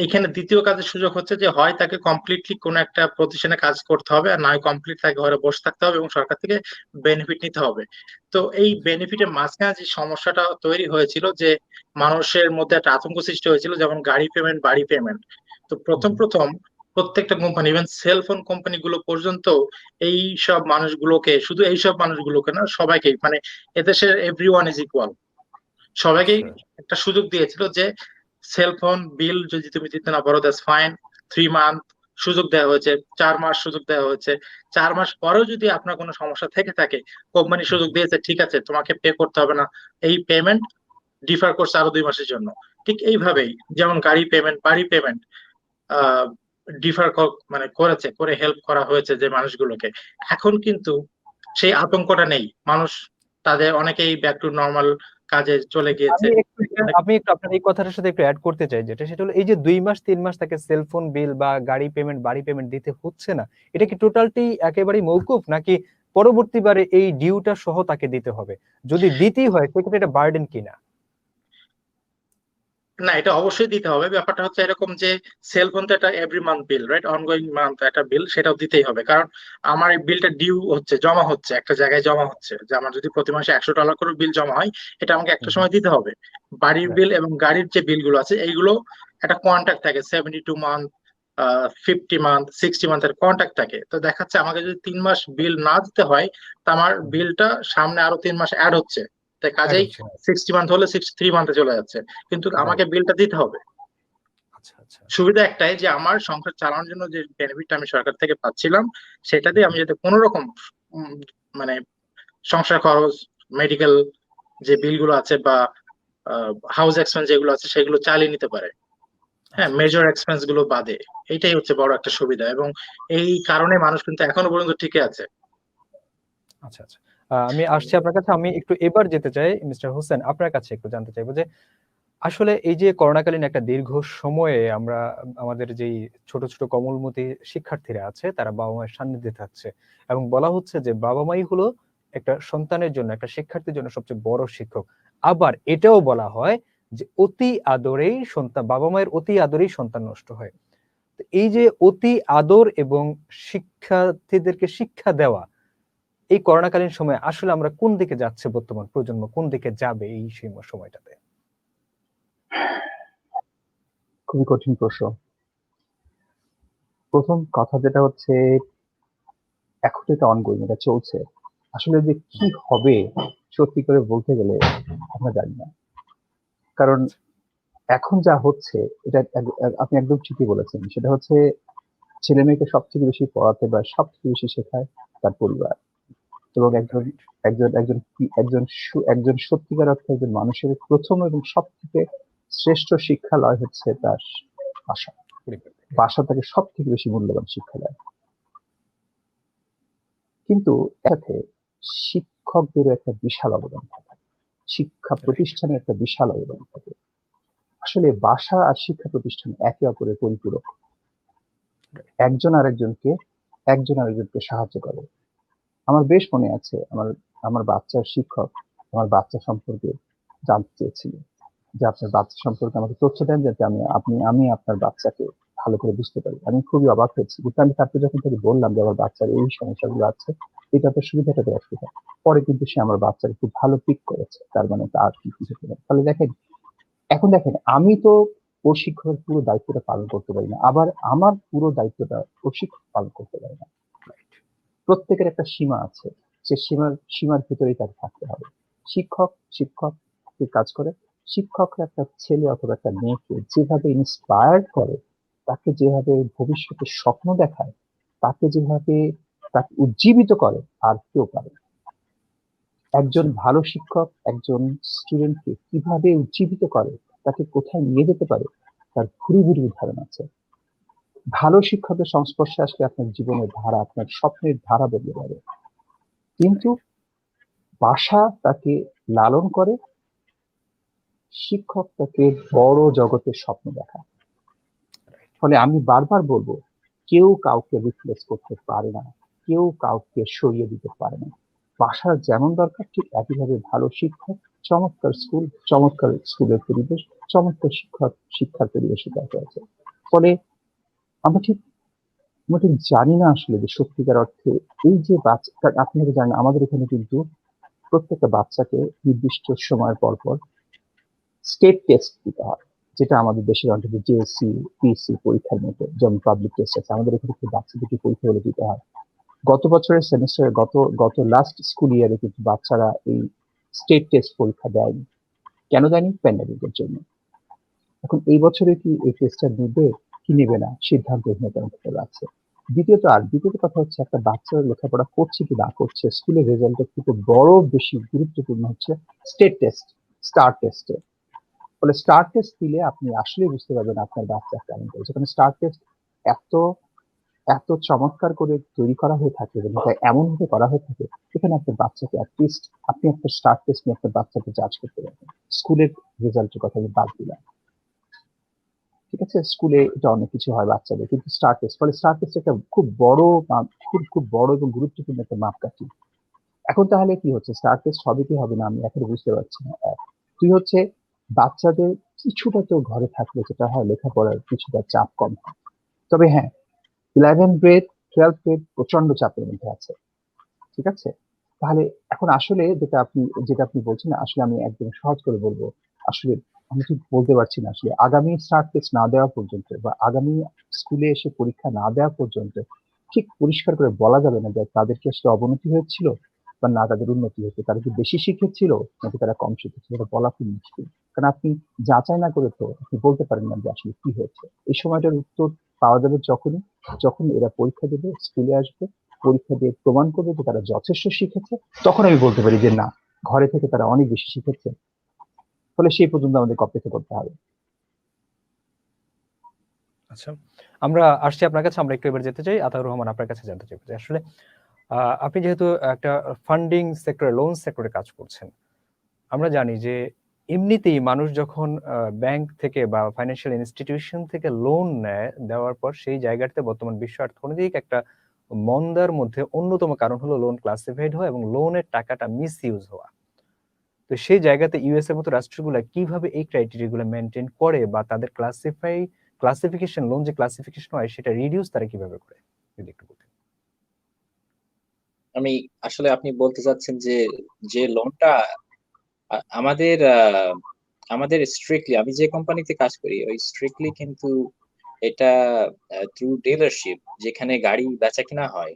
Speaker 4: এইখানে দ্বিতীয় কাজের সুযোগ হচ্ছে যে হয় তাকে কমপ্লিটলি কোনো একটা প্রতিষ্ঠানে কাজ করতে হবে, আর নয় কমপ্লিট তাকে ঘরে বসে থাকতে হবে এবং সরকার থেকে বেনিফিট নিতে হবে। তো এই বেনিফিটের মাঝখানে যে সমস্যাটা তৈরি হয়েছিল, যে মানুষের মধ্যে একটা আতঙ্ক সৃষ্টি হয়েছিল, যেমন গাড়ি পেমেন্ট, বাড়ি পেমেন্ট। তো প্রথম প্রত্যেকটা কোম্পানি, ইভেন সেলফোন কোম্পানি গুলো পর্যন্ত এই সব মানুষগুলোকে, শুধু এই সব মানুষগুলোকে না, সবাইকেই, মানে এদেশের এভরিওয়ান ইজ ইকুয়াল, সবাইকেই একটা সুযোগ দিয়েছিল যে সেলফোন বিল যদি তুমি দিতে না পারো দ্যাটস ফাইন, 3 মান্থ সুযোগ দেওয়া হয়েছে, 4 মাস সুযোগ দেওয়া হয়েছে। 4 মাস পরেও যদি আপনার কোনো সমস্যা থেকে থাকে, কোম্পানি সুযোগ দিয়েছে, ঠিক আছে তোমাকে পে করতে হবে না, এই পেমেন্ট ডিফার করছে আরো 2 মাসের জন্য। ঠিক এইভাবেই যেমন গাড়ি পেমেন্ট, বাড়ি পেমেন্ট ডিফার মানে করেছে, করে হেল্প করা হয়েছে যে মানুষগুলোকে। এখন কিন্তু সেই আতঙ্কটা নেই, মানুষ তাদের অনেকেই ব্যাক টু নর্মাল কাজে চলে গিয়েছে।
Speaker 1: আমি একটু আপনার এই কথাটার সাথে একটু অ্যাড করতে চাই, যেটা সেটা হলো এই যে 2 মাস 3 মাস তাকে সেলফোন বিল বা গাড়ি পেমেন্ট, বাড়ি পেমেন্ট দিতে হচ্ছে না, এটা কি টোটালটি একেবারেই মওকুফ, নাকি পরবর্তীবারে এই ডিউটা সহ তাকে দিতে হবে? যদি দিতেই হয় সেক্ষেত্রে এটা বার্ডেন কিনা?
Speaker 4: না, এটা অবশ্যই দিতে হবে। ব্যাপারটা হচ্ছে এরকম যে সেলফোন তো একটা এভরি মান্থ বিল, রাইট, অনগোয়িং মান্থ একটা বিল, সেটাও দিতেই হবে। কারণ আমার এই বিলটা ডিউ হচ্ছে, জমা হচ্ছে, একটা জায়গায় জমা হচ্ছে, যে আমার যদি প্রতি মাসে $100 করে বিল জমা হয়, এটা আমাকে একটা সময় দিতে হবে। বাড়ির বিল এবং গাড়ির যে বিলগুলো আছে এইগুলো একটা কন্ট্রাক্ট থাকে, 72 মান্থ, 50 মান্থ, 60 মান্থের কন্ট্রাক্ট থাকে। তো দেখাচ্ছে আমাকে যদি 3 মাস বিল না দিতে হয়, তা আমার বিলটা সামনে আরো 3 মাস অ্যাড হচ্ছে, তাই কাজেই 60 মান্থ হলে 63 মান্থে চলে যাচ্ছে, কিন্তু আমাকে বিলটা দিতে হবে। সুবিধা একটাই যে আমার সংসার চালানোর জন্য যে বেনিফিটটা আমি সরকার থেকে পাচ্ছিলাম, সেটা দিয়ে আমি যাতে কোনো রকম মানে সংসার খরচ, মেডিকেল যে বিলগুলো আছে বা হাউস এক্সপেন্স যেগুলো আছে সেগুলো চালিয়ে নিতে পারে, হ্যাঁ, মেজর এক্সপেন্স গুলো বাদে। এইটাই হচ্ছে বড় একটা সুবিধা, এবং এই কারণে মানুষ কিন্তু এখনো পর্যন্ত টিকে আছে।
Speaker 1: আচ্ছা আচ্ছা, আমি আসছি আপনার কাছে। আমি একটু এবার যেতে চাই মিস্টার হোসেন, আপনার কাছে একটু জানতে চাইবো যে আসলে এই যে করোনাকালীন একটা দীর্ঘ সময়ে আমরা আমাদের যেই ছোট ছোট কোমলমতি শিক্ষার্থীরা আছে তারা বাবা মায়ের সান্নিধ্যে থাকছে, এবং বলা হচ্ছে যে বাবা মাই হলো একটা সন্তানের জন্য, একটা শিক্ষার্থীর জন্য সবচেয়ে বড় শিক্ষক। আবার এটাও বলা হয় যে অতি আদরেই সন্তান, বাবা মায়ের অতি আদরেই সন্তান নষ্ট হয়। তো এই যে অতি আদর এবং শিক্ষার্থীদেরকে শিক্ষা দেওয়া, এই করোনাকালীন সময়ে আসলে আমরা কোন দিকে যাচ্ছে, বর্তমান প্রজন্ম কোন দিকে যাবে এই সময়টাতে?
Speaker 2: খুবই কঠিন প্রশ্ন। প্রথম কথা যেটা হচ্ছে, এখন এটা অনগোয়িং, এটা চলছে। আসলে যে কি হবে সত্যি করে বলতে গেলে আমরা জানি না। কারণ এখন যা হচ্ছে এটা আপনি একদম ঠিকই বলেছেন, সেটা হচ্ছে ছেলে মেয়েকে সবথেকে বেশি পড়াতে বা সবথেকে বেশি শেখায় তার পরিবার। এবং একজন একজন একজন একজন একজন সত্যিকার অর্থে একজন মানুষের প্রথম এবং সব থেকে শ্রেষ্ঠ শিক্ষালয় হচ্ছে তার বাসা। বাসা তাকে সব থেকে বেশি মূল্যবান শিক্ষা দেয়। কিন্তু এতে শিক্ষকদেরও একটা বিশাল অবদান থাকে, শিক্ষা প্রতিষ্ঠানের একটা বিশাল অবদান থাকে। আসলে বাসা আর শিক্ষা প্রতিষ্ঠান একে অপরের পরিপূরক, একজন আরেকজনকে সাহায্য করে। আমার বেশ মনে আছে, আমার বাচ্চার শিক্ষক আমার বাচ্চা সম্পর্কে জানতে চেয়েছিল, যে আপনার বাচ্চা সম্পর্কে আমাকে তথ্য দেন যাতে আমি আপনার বাচ্চাকে ভালো করে বুঝতে পারি। আমি খুবই অবাক হয়েছি, কিন্তু আমি তারপরে যখন তাকে বললাম যে আমার বাচ্চার এই সমস্যাগুলো আছে, এটা তো সুবিধাটা দেওয়ার সুবিধা, পরে কিন্তু সে আমার বাচ্চাকে খুব ভালো পিক করেছে। তার মানে তার কি কিছু করে। তাহলে দেখেন আমি তো ও শিক্ষকের পুরো দায়িত্বটা পালন করতে পারি না, আবার আমার পুরো দায়িত্বটা ও শিক্ষক পালন করতে পারে না। প্রত্যেকের একটা সীমা আছে, সে সীমার ভিতরেই তাকে থাকতে হবে। শিক্ষক কাজ করে, শিক্ষকরা একটা ছেলে অথবা একটা মেয়েকে যেভাবে ইন্সপায়ার করে, তাকে যেভাবে ভবিষ্যতে স্বপ্ন দেখায়, তাকে যেভাবে তাকে উজ্জীবিত করে, আর কেউ পারে। একজন ভালো শিক্ষক একজন স্টুডেন্টকে কিভাবে উজ্জীবিত করে, তাকে কোথায় নিয়ে যেতে পারে, তার ভুরি ভুরি উদাহরণ আছে। ভালো শিক্ষকের সংস্পর্শে আসলে আপনার জীবনের ধারা, আপনার স্বপ্নের ধারা বদলে যাবে। কিন্তু বাসা তাকে লালন করে, শিক্ষক তাকে বড় জগতের স্বপ্ন দেখা। ফলে আমি বারবার বলবো, কেউ কাউকে রিপ্লেস করতে পারে না, কেউ কাউকে সরিয়ে দিতে পারে না। বাসার যেমন দরকার ঠিক একইভাবে ভালো শিক্ষক, চমৎকার স্কুল, চমৎকার স্কুলের পরিবেশ, চমৎকার শিক্ষার পরিবেশে দরকার আছে। ফলে আমরা ঠিক জানি না আসলে যে সত্যিকার অর্থে এই যে বাচ্চা, আপনারা জানেন আমাদের এখানে কিন্তু প্রত্যেকটা বাচ্চাকে নির্দিষ্ট সময়ের পর পর স্টেট টেস্ট দিতে হয়, যেটা আমাদের দেশের অন্তত জেএসসি, পিএসসি পরীক্ষার মতো যেমন পাবলিক টেস্ট আছে, আমাদের এখানে কিন্তু বাচ্চাদেরকে পরীক্ষা বলে দিতে হয়। গত বছরের সেমিস্টারে গত লাস্ট স্কুল ইয়ারে কিন্তু বাচ্চারা এই স্টেট টেস্ট পরীক্ষা দেয়নি। কেন দেয়নি? প্যান্ডামিকের জন্য। এখন এই বছরে কি এই টেস্টটা নিবে কি নেবে না সিদ্ধান্তহীনতার মধ্যে আছে। দ্বিতীয়ত কথা হচ্ছে, একটা বাচ্চা লেখাপড়া করছে কি না করছে, স্কুলের রেজাল্টের থেকে বড় বেশি গুরুত্বপূর্ণ হচ্ছে স্টেট টেস্ট, স্টার টেস্টে। ফলে স্টার টেস্ট দিলে আপনি আসলে বুঝতে পারবেন আপনার বাচ্চা কেমন করেছে। কারণ স্টার টেস্ট এত এত চমৎকার করে তৈরি করা হয়ে থাকে এবং এটা এমন ভাবে করা হয়ে থাকে এখানে আপনার বাচ্চাকে অ্যাটলিস্ট আপনি একটা স্টার টেস্ট নিয়ে আপনার বাচ্চাকে জাজ করতে পারবেন। স্কুলের রেজাল্টের কথা আমি বাদ দিলাম, ঠিক আছে? স্কুলে এটা অনেক কিছু হয় বাচ্চাদের, কিন্তু স্টার টেস্ট, ফলে স্টার টেস্ট একটা খুব বড় খুব বড় এবং গুরুত্বপূর্ণ একটা মাপকাঠি। এখন তাহলে কি হচ্ছে, স্টার টেস্ট হবে কি হবে না আমি এখন বুঝতে পারছি না। তুই হচ্ছে বাচ্চাদের কিছুটা তো ঘরে থাকলে যেটা হয় লেখাপড়ার কিছুটা চাপ কম হয়। তবে হ্যাঁ, 11 গ্রেড 12 গ্রেড প্রচন্ড চাপের মধ্যে আছে, ঠিক আছে? তাহলে এখন আসলে যেটা আপনি বলছেন, আসলে আমি একদম সহজ করে বলবো, আসলে আমি ঠিক বলতে পারছি না আসলে আগামী স্টার্ট টেস্ট না দেওয়া পর্যন্ত বা আগামী স্কুলে এসে পরীক্ষা না দেওয়া পর্যন্ত ঠিক পরিষ্কার করে বলা যাবে না যে তাদের কি আসলে অবনতি হয়েছিল বা না তাদের উন্নতি হয়েছে, তারা কি বেশি শিখেছিল নাকি তারা কম শিখেছিল, এটা বলা খুব মুশকিল। কারণ আপনি যাচাই না করে তো আপনি বলতে পারেন না যে আসলে কি হয়েছে। এই সময়টার উত্তর পাওয়া যাবে যখন এরা পরীক্ষা দেবে, স্কুলে আসবে, পরীক্ষা দিয়ে প্রমাণ করবে যে তারা যথেষ্ট শিখেছে, তখন আমি বলতে পারি যে না, ঘরে থেকে তারা অনেক বেশি শিখেছে। ফলে সেই পর্যন্ত আমাদের অপেক্ষা করতে হবে।
Speaker 1: আচ্ছা, আমরা আসছি আপনার কাছে। আমরা একটু এবার যেতে চাই আতাউর রহমান, আপনার কাছে জানতে চাই যে আসলে আপনি যেহেতু একটা ফান্ডিং সেক্টরে, লোন সেক্টরে কাজ করছেন, আমরা জানি যে এমনিতেই মানুষ যখন ব্যাংক থেকে বা ফাইন্যান্সিয়াল ইনস্টিটিউশন থেকে লোন নেয়, দেওয়ার পর সেই জায়গাতে বর্তমান বিশ্ব অর্থনৈতিক একটা মন্দার মধ্যে অন্যতম কারণ হলো লোন ক্লাসিফাইড হওয়া এবং লোনের টাকাটা মিস ইউজ হওয়া। তো সেই জায়গাতে ইউএস এর মতো রাষ্ট্রগুলো কিভাবে এই ক্রাইটেরিয়া গুলো মেনটেন করে বা তাদের ক্লাসিফিকেশন, লোন যে ক্লাসিফিকেশন হয় সেটা রিডিউস তারা কিভাবে করে, যদি একটু বলতেন।
Speaker 3: আমি আসলে আপনি বলতে চাচ্ছেন যে যে লোনটা আমাদের আমাদের স্ট্রিক্টলি, আমি যে কোম্পানিতে কাজ করি ওই স্ট্রিক্টলি কিন্তু এটা থ্রু ডিলারশিপ, যেখানে গাড়ি বেচা কিনা হয়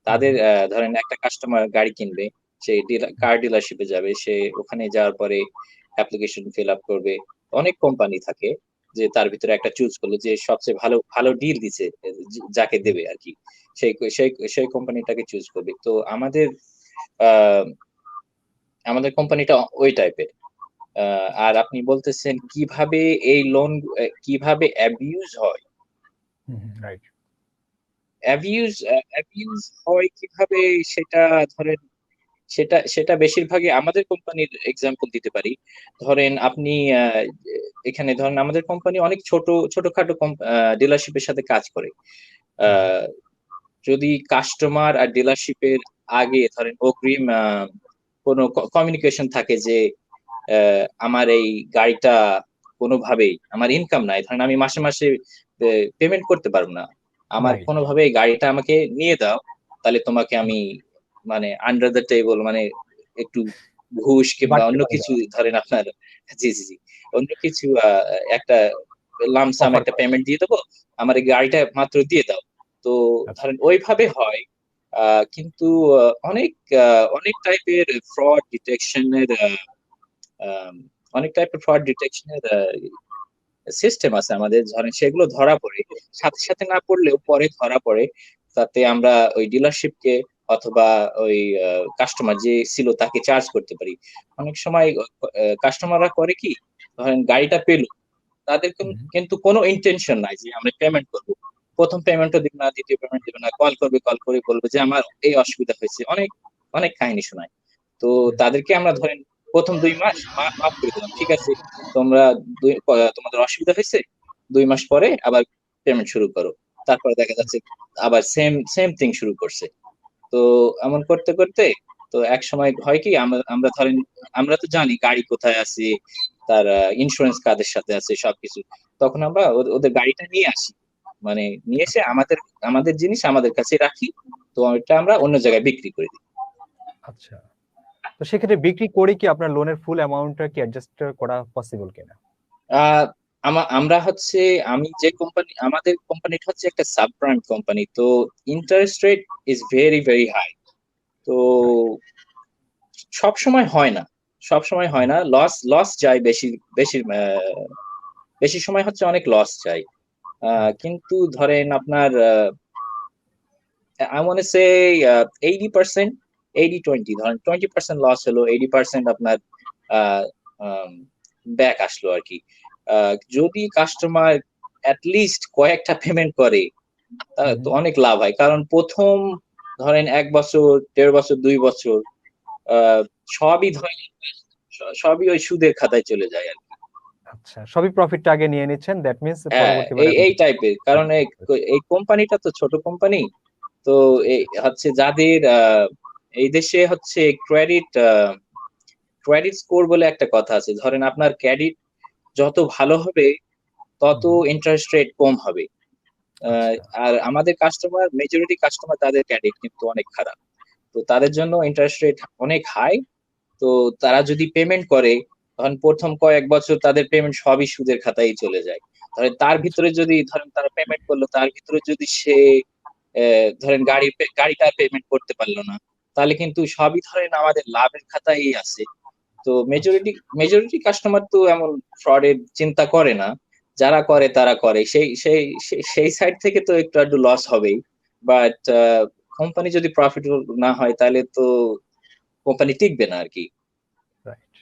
Speaker 3: তাদের ধরেন একটা কাস্টমার গাড়ি কিনবে, সে কার ডিলারশিপে যাবে, সে ওখানে যাওয়ার পরে অ্যাপ্লিকেশন ফিল আপ করবে। অনেক কোম্পানি থাকে যে তার ভিতরে একটা চুজ করলো যে সবচেয়ে ভালো ভালো ডিল দিছে, যাকে দেবে আর কি, সেই সেই সেই কোম্পানিটাকে চুজ করবে। তো আহ আমাদের কোম্পানিটা ওই টাইপের। আর আপনি বলতেছেন কিভাবে এই লোন কিভাবে অ্যাবিউজ হয়।
Speaker 1: রাইট।
Speaker 3: অ্যাবিউজ হয় কিভাবে সেটা ধরেন, সেটা বেশিরভাগই আমাদের কোম্পানির এক্সাম্পল দিতে পারি। ধরেন আপনি এখানে ধরেন আমাদের কোম্পানি অনেক ছোটখাটো ডিলারশিপের সাথে কাজ করে। যদি কাস্টমার আর ডিলারশিপের আগে ধরেন অগ্রিম কোনো কমিউনিকেশন থাকে যে আমার এই গাড়িটা কোনোভাবেই আমার ইনকাম নাই, ধরেন আমি মাসে মাসে পেমেন্ট করতে পারবো না, আমার
Speaker 1: রাইট।
Speaker 3: কোনোভাবে এই গাড়িটা আমাকে নিয়ে দাও, তাহলে তোমাকে আমি মানে আন্ডার দ্য টেবল, মানে একটু ঘুষ কিংবা
Speaker 1: বাড়তি
Speaker 3: অন্য
Speaker 1: মানি
Speaker 3: কিছু
Speaker 1: দেওয়া,
Speaker 3: ধরেন আপনার, জি জি জি, অন্য কিছু একটা লামসাম
Speaker 1: অফার
Speaker 3: একটা
Speaker 1: করা।
Speaker 3: পেমেন্ট দিয়ে দেবো, আমার এই গাড়িটা মাত্র দিয়ে দাও। তো
Speaker 1: আচ্ছা।
Speaker 3: ধরেন ওইভাবে হয়। কিন্তু অনেক অনেক টাইপের ফ্রড ডিটেকশনের অনেক টাইপের ফ্রড ডিটেকশনের সিস্টেম আছে আমাদের, ধরেন সেগুলো ধরা পড়ে, সাথে সাথে না পড়লেও পরে ধরা পড়ে, তাতে আমরা ওই ডিলারশিপকে অথবা ওই কাস্টমার যে ছিল তাকে চার্জ করতে পারি। অনেক সময় কাস্টমাররা করে কি, ধরেন গাড়িটা পেলো, তাদের কিন্তু কোনো ইন্টেনশন নাই যে আমরা পেমেন্ট করবো, প্রথম পেমেন্টও দিবে না, দ্বিতীয় পেমেন্ট দিবে না, কল করে বলবে যে আমার এই অসুবিধা হয়েছে, অনেক অনেক কাহিনী শোনায়। তো তাদেরকে আমরা ধরেন প্রথম 2 মাস মাফ করে দিলাম, ঠিক আছে তোমরা তোমাদের অসুবিধা হয়েছে, 2 মাস পরে আবার পেমেন্ট শুরু করো। তারপরে দেখা যাচ্ছে আবার সেম সেম থিং শুরু করছে। তো এমন করতে করতে তো এক সময় হয় কি, আমরা ধরেন আমরা তো জানি গাড়ি কোথায় আছে, তার ইন্স্যুরেন্স কাদের সাথে আছে সবকিছু, তখন আমরা ওদের গাড়িটা নিয়ে আসি, মানে নিয়ে এসে আমাদের আমাদের জিনিস আমাদের কাছে রাখি, তো ওইটা আমরা অন্য জায়গায় বিক্রি করে দিই।
Speaker 1: আচ্ছা, তো সেক্ষেত্রে বিক্রি করে কি আপনার লোনের ফুল অ্যামাউন্টটা কি অ্যাডজাস্ট করা পসিবল কিনা?
Speaker 3: আহ আমরা হচ্ছে, আমি যে কোম্পানি, আমাদের কোম্পানিটা হচ্ছে একটা সাবপ্রাইম কোম্পানি, তো interest rate is very very high. তো সব সময় হয় না, লস লস যায় বেশি বেশি বেশি সময় হচ্ছে অনেক লস যায়। কিন্তু ধরেন আপনার I want to say 80%, 80-20, ধরেন 20% লস হলো, 80% আপনার ব্যাক আসলো আর কি। যদি কাস্টমার লিস্ট কয়েকটা পেমেন্ট করে তো অনেক লাভ হয়, কারণ প্রথম ধরেন 1 বছর, 1.5 বছর, 2 বছর সবই ধরেন সবই ওই সুদের খাতায় চলে যায় আর কি।
Speaker 1: আচ্ছা, সবই প্রফিটটা আগে নিয়ে নিচ্ছেন, দ্যাট মিন্স পরবর্তীবার
Speaker 3: এই টাইপের, কারণ এই কোম্পানিটা তো ছোট কোম্পানি, তো এই হচ্ছে যাদের এই দেশে হচ্ছে ক্রেডিট স্কোর বলে একটা কথা আছে, ধরেন আপনার ক্রেডিট যত ভালো হবে তত ইন্টারেস্ট রেট কম হবে। আর আমাদের মেজরিটি কাস্টমার তাদের ক্রেডিট কিন্তু অনেক খারাপ, তো তাদের জন্য ইন্টারেস্ট রেট অনেক হাই। তো তারা যদি পেমেন্ট করে, তখন প্রথম কয়েক বছর তাদের পেমেন্ট সবই সুদের খাতায় চলে যায়। ধরেন তার ভিতরে যদি ধরেন তারা পেমেন্ট করলো, তার ভিতরে যদি সে ধরেন গাড়িটা পেমেন্ট করতে পারলো না, তাহলে কিন্তু সবই ধরেন আমাদের লাভের খাতায় আছে। তো মেজরিটি কাস্টমার তো এমন ফ্রডের চিন্তা করে না, যারা করে তারা করে, সেই সাইড থেকে তো একটু একটু লস হবেই, বাট কোম্পানি যদি প্রফিটেবল না হয় তাহলে তো কোম্পানি টিকবে না আর কি।
Speaker 1: রাইট।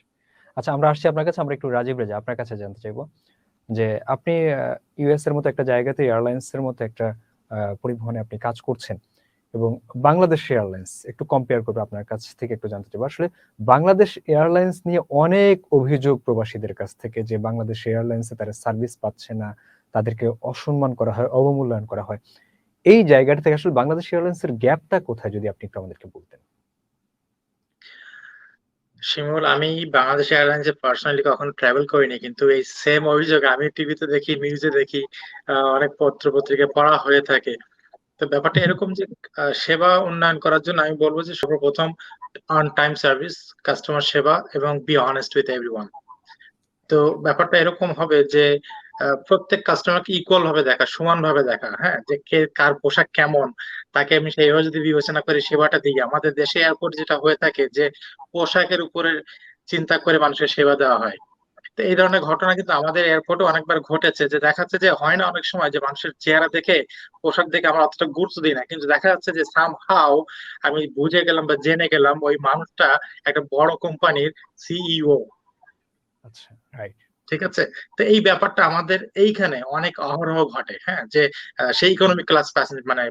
Speaker 1: আচ্ছা, আমরা আসছি আপনার কাছে, আমরা একটু রাজীব রেজা আপনার কাছে জানতে চাইবো যে আপনি ইউএস এর মতো একটা জায়গাতে এয়ারলাইন্স এর মতো একটা পরিবহনে আপনি কাজ করছেন, এবং বাংলাদেশ এয়ারলাইন্স একটু কম্পেয়ার করবে আপনার কাছ থেকে একটু জানতে চাইবো। আসলে বাংলাদেশ এয়ারলাইন্স নিয়ে অনেক অভিযোগ প্রবাসীদের কাছ থেকে, যে বাংলাদেশ এয়ারলাইন্সে তারা সার্ভিস পাচ্ছে না, তাদেরকে অসম্মান করা হয়, অবমূল্যায়ন করা হয়। এই জায়গাটা থেকে আসলে বাংলাদেশ এয়ারলাইন্সের গ্যাপটা কোথায়, যদি আপনি একটু আমাদেরকে বলতেন।
Speaker 4: শিমুল, আমি বাংলাদেশ এয়ারলাইন্সে পার্সোনালি কখনো ট্রাভেল করিনি, কিন্তু এই সেম অভিযোগ আমি টিভিতে দেখি, নিউজে দেখি, অনেক পত্র পত্রিকায় পড়া হয়ে থাকে। তো ব্যাপারটা এরকম যে সেবা উন্নয়ন করার জন্য আমি বলবো যে সর্বপ্রথম অন টাইম সার্ভিস, কাস্টমার সেবা, এবং বি অনেস্ট উইথ এভরিওয়ান। তো ব্যাপারটা এরকম হবে যে প্রত্যেক কাস্টমারকে ইকুয়াল ভাবে দেখা, সমান ভাবে দেখা, হ্যাঁ, যে কে কার পোশাক কেমন, তাকে আমি সেইভাবে যদি বিবেচনা করে সেবাটা দিই। আমাদের দেশে এয়ারপোর্ট যেটা হয়ে থাকে যে পোশাকের উপরে চিন্তা করে মানুষের সেবা দেওয়া হয়। তো এই ধরনের ঘটনা কিন্তু আমাদের এয়ারপোর্টে অনেকবার ঘটেছে, যে দেখা যাচ্ছে যে হয় না অনেক সময় যে মানুষের চেহারা দেখে, পোশাক দেখে আমরা অতটা গুরুত্ব দিই না, কিন্তু দেখা যাচ্ছে যে সামহাও আমি বুঝে গেলাম বা জেনে গেলাম ওই মানুষটা একটা বড় কোম্পানির সিইও।
Speaker 1: আচ্ছা, রাইট।
Speaker 4: ঠিক আছে। তো এই ব্যাপারটা আমাদের এইখানে অনেক অহরহ ঘটে, হ্যাঁ, যে সেই ইকোনমিক ক্লাস প্যাসেঞ্জার, মানে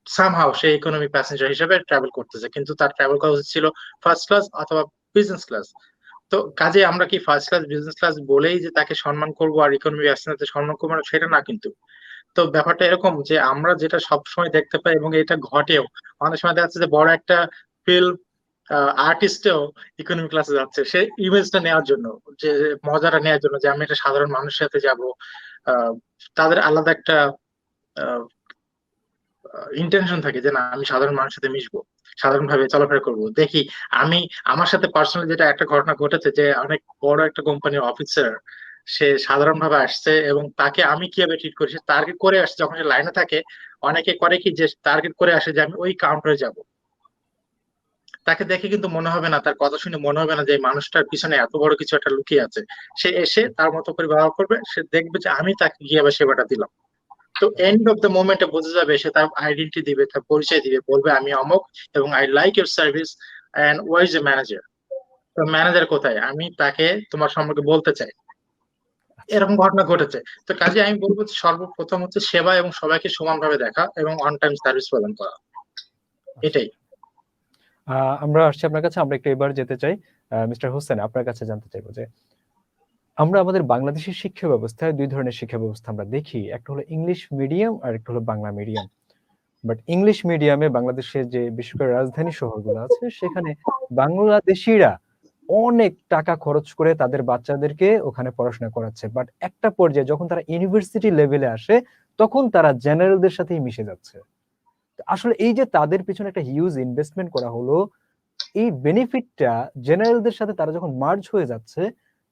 Speaker 4: সামহাও সে ইকোনমিক প্যাসেঞ্জার হিসেবে ট্রাভেল করতেছে, কিন্তু তার ট্রাভেল করা উচিত ছিল ফার্স্ট ক্লাস অথবা বিজনেস ক্লাস। তো কাজে আমরা কি ফার্স্ট ক্লাস বিজনেস ক্লাস বলেই যে তাকে সম্মান করবো আর ইকোনমি প্যাসেঞ্জারদের সম্মান করবো না, সেটা না কিন্তু। তো ব্যাপারটা এরকম যে আমরা যেটা সবসময় দেখতে পাই এবং এটা ঘটেও, অনেক সময় দেখা যাচ্ছে যে বড় একটা ফিল্ম আর্টিস্টও ইকোনমি ক্লাসে যাচ্ছে, সে ইমেজটা নেওয়ার জন্য, যে মজাটা নেওয়ার জন্য, যে আমি একটা সাধারণ মানুষের সাথে যাব। তাদের আলাদা একটা ইন্টেনশন থাকে যে না, আমি সাধারণ মানুষের সাথে মিশবো, সাধারণ ভাবে চলাফেরা করবো। দেখি আমি, আমার সাথে পার্সোনালি যেটা একটা ঘটনা ঘটেছে, যে অনেক বড় একটা কোম্পানির অফিসার, সে সাধারণ ভাবে আসছে এবং তাকে আমি কিভাবে ট্রিট করি, সে টার্গেট করে আসছে। যখন সে লাইনে থাকে, অনেকে করে কি যে টার্গেট করে আসে যে আমি ওই কাউন্টারে যাব। তাকে দেখে কিন্তু মনে হবে না, তার কথা শুনে মনে হবে না যে এই মানুষটার পিছনে এত বড় কিছু একটা লুকিয়ে আছে। সে এসে তার মতো করে ব্যবহার করবে, সে দেখবে যে আমি তাকে গিয়ে আবার সেবাটা দিলাম। তো এন্ড অফ দ্য মোমেন্টে বোঝা যাবে, সে তার আইডেন্টি দিবে, তার পরিচয় দিবে, বলবে আমি অমুক এবং I like your service and where is a manager. তো ম্যানেজার কোথায়, আমি তাকে তোমার সম্পর্কে বলতে চাই। এরকম ঘটনা ঘটেছে। তো কাজে আমি বলবো যে সর্বপ্রথম হচ্ছে সেবা এবং সবাইকে সমানভাবে দেখা এবং অন টাইম সার্ভিস প্রদান করা, এটাই।
Speaker 1: আমরা আসছি আপনার কাছে, আমরা একটু এবার যেতে চাই মিস্টার হোসেন, আপনার কাছে জানতে চাইবো যে আমরা আমাদের বাংলাদেশের শিক্ষা ব্যবস্থায় দুই ধরনের শিক্ষা ব্যবস্থা আমরা দেখি, একটা হলো ইংলিশ মিডিয়াম আর একটা হলো বাংলা মিডিয়াম। বাট ইংলিশ মিডিয়ামে বাংলাদেশের যে বিশেষ করে রাজধানী শহরগুলো আছে সেখানে বাংলাদেশিরা অনেক টাকা খরচ করে তাদের বাচ্চাদেরকে ওখানে পড়াশোনা করাচ্ছে, বাট একটা পর্যায়ে যখন তারা ইউনিভার্সিটি লেভেলে আসে তখন তারা জেনারেলদের সাথেই মিশে যাচ্ছে। আসলে এই যে তাদের পিছনে একটা হিউজ ইনভেস্টমেন্ট করা হলো, এই বেনিফিটটা জেনারেলদের সাথে তারা যখন মার্জ হয়ে যাচ্ছে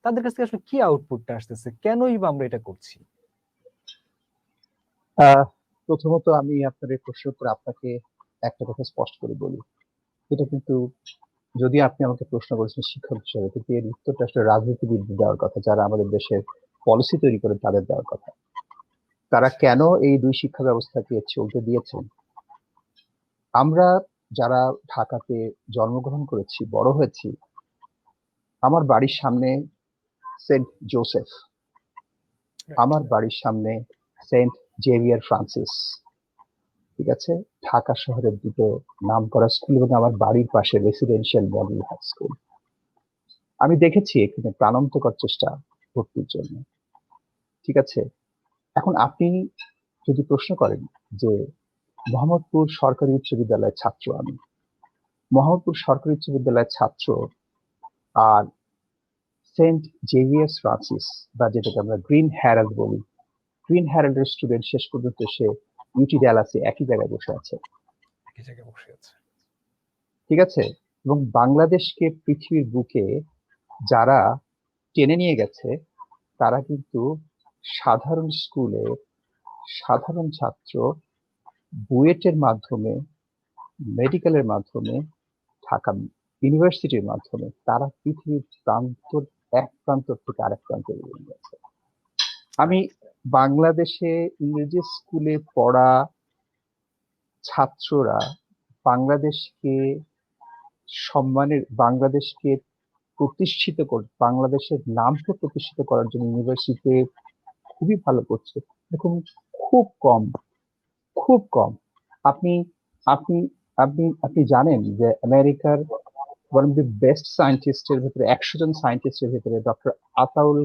Speaker 1: তাদের কাছ থেকে আসলে কি আউটপুটটা আসতেছে, কেনই বা আমরা এটা করছি?
Speaker 2: প্রথমত আমি আপনার এই প্রশ্নের উপর আপনাকে একটা কথা স্পষ্ট করে বলি, এটা কিন্তু, যদি আপনি আমাকে প্রশ্ন করেছেন শিক্ষক হিসেবে, কিন্তু এর উত্তরটা আসলে রাজনীতিবিদ দেওয়ার কথা, যারা আমাদের দেশের পলিসি তৈরি করেন তাদের দেওয়ার কথা। তারা কেন এই দুই শিক্ষা ব্যবস্থাকে চলতে দিয়েছেন? আমরা যারা ঢাকাতে জন্মগ্রহণ করেছি, বড় হয়েছি, আমার বাড়ির সামনে সেন্ট জোসেফ, আমার বাড়ির সামনে সেন্ট জেভিয়ার ফ্রান্সিস, ঠিক আছে, ঢাকা শহরের দুটো নামকরা স্কুল, এবং আমার বাড়ির পাশে রেসিডেন্সিয়াল মডেল হাই স্কুল। আমি দেখেছি এখানে প্রাণান্তকর চেষ্টা ভর্তির জন্য, ঠিক আছে। এখন আপনি যদি প্রশ্ন করেন যে মোহাম্মদপুর সরকারি উচ্চ বিদ্যালয়ের ছাত্র আমি, মোহাম্মদপুর সরকারি উচ্চ বিদ্যালয়ের ছাত্র আর সেন্ট জেভিয়ার্স ফ্রান্সিস, বা যেটাকে আমরা গ্রিন হ্যারাল্ড বলি, গ্রিন হ্যারাল্ডের স্টুডেন্ট শেষ পর্যন্ত সে ইউটি ডালাসে একই জায়গায় বসে আছে, ঠিক আছে। এবং বাংলাদেশকে পৃথিবীর বুকে যারা টেনে নিয়ে গেছে তারা কিন্তু সাধারণ স্কুলে সাধারণ ছাত্র, বুয়েটের মাধ্যমে, মেডিকেলের মাধ্যমে, ঢাকা ইউনিভার্সিটির মাধ্যমে তারা পৃথিবীর এক প্রান্ত থেকে আরেক প্রান্তে এগিয়ে গেছে। আমি বাংলাদেশে ইংরেজি স্কুলে পড়া ছাত্ররা বাংলাদেশকে বাংলাদেশকে প্রতিষ্ঠিত বাংলাদেশের নামকে প্রতিষ্ঠিত করার জন্য ইউনিভার্সিটিতে খুবই ভালো করছে, এরকম খুব কম, খুব কম। আপনি আপনি আপনি আপনি জানেন যে আমেরিকার ওয়ান অফ দি বেস্ট সায়েন্টিস্টের ভিতরে, 100 জন সায়েন্টিস্টের ভিতরে ডক্টর আতাউল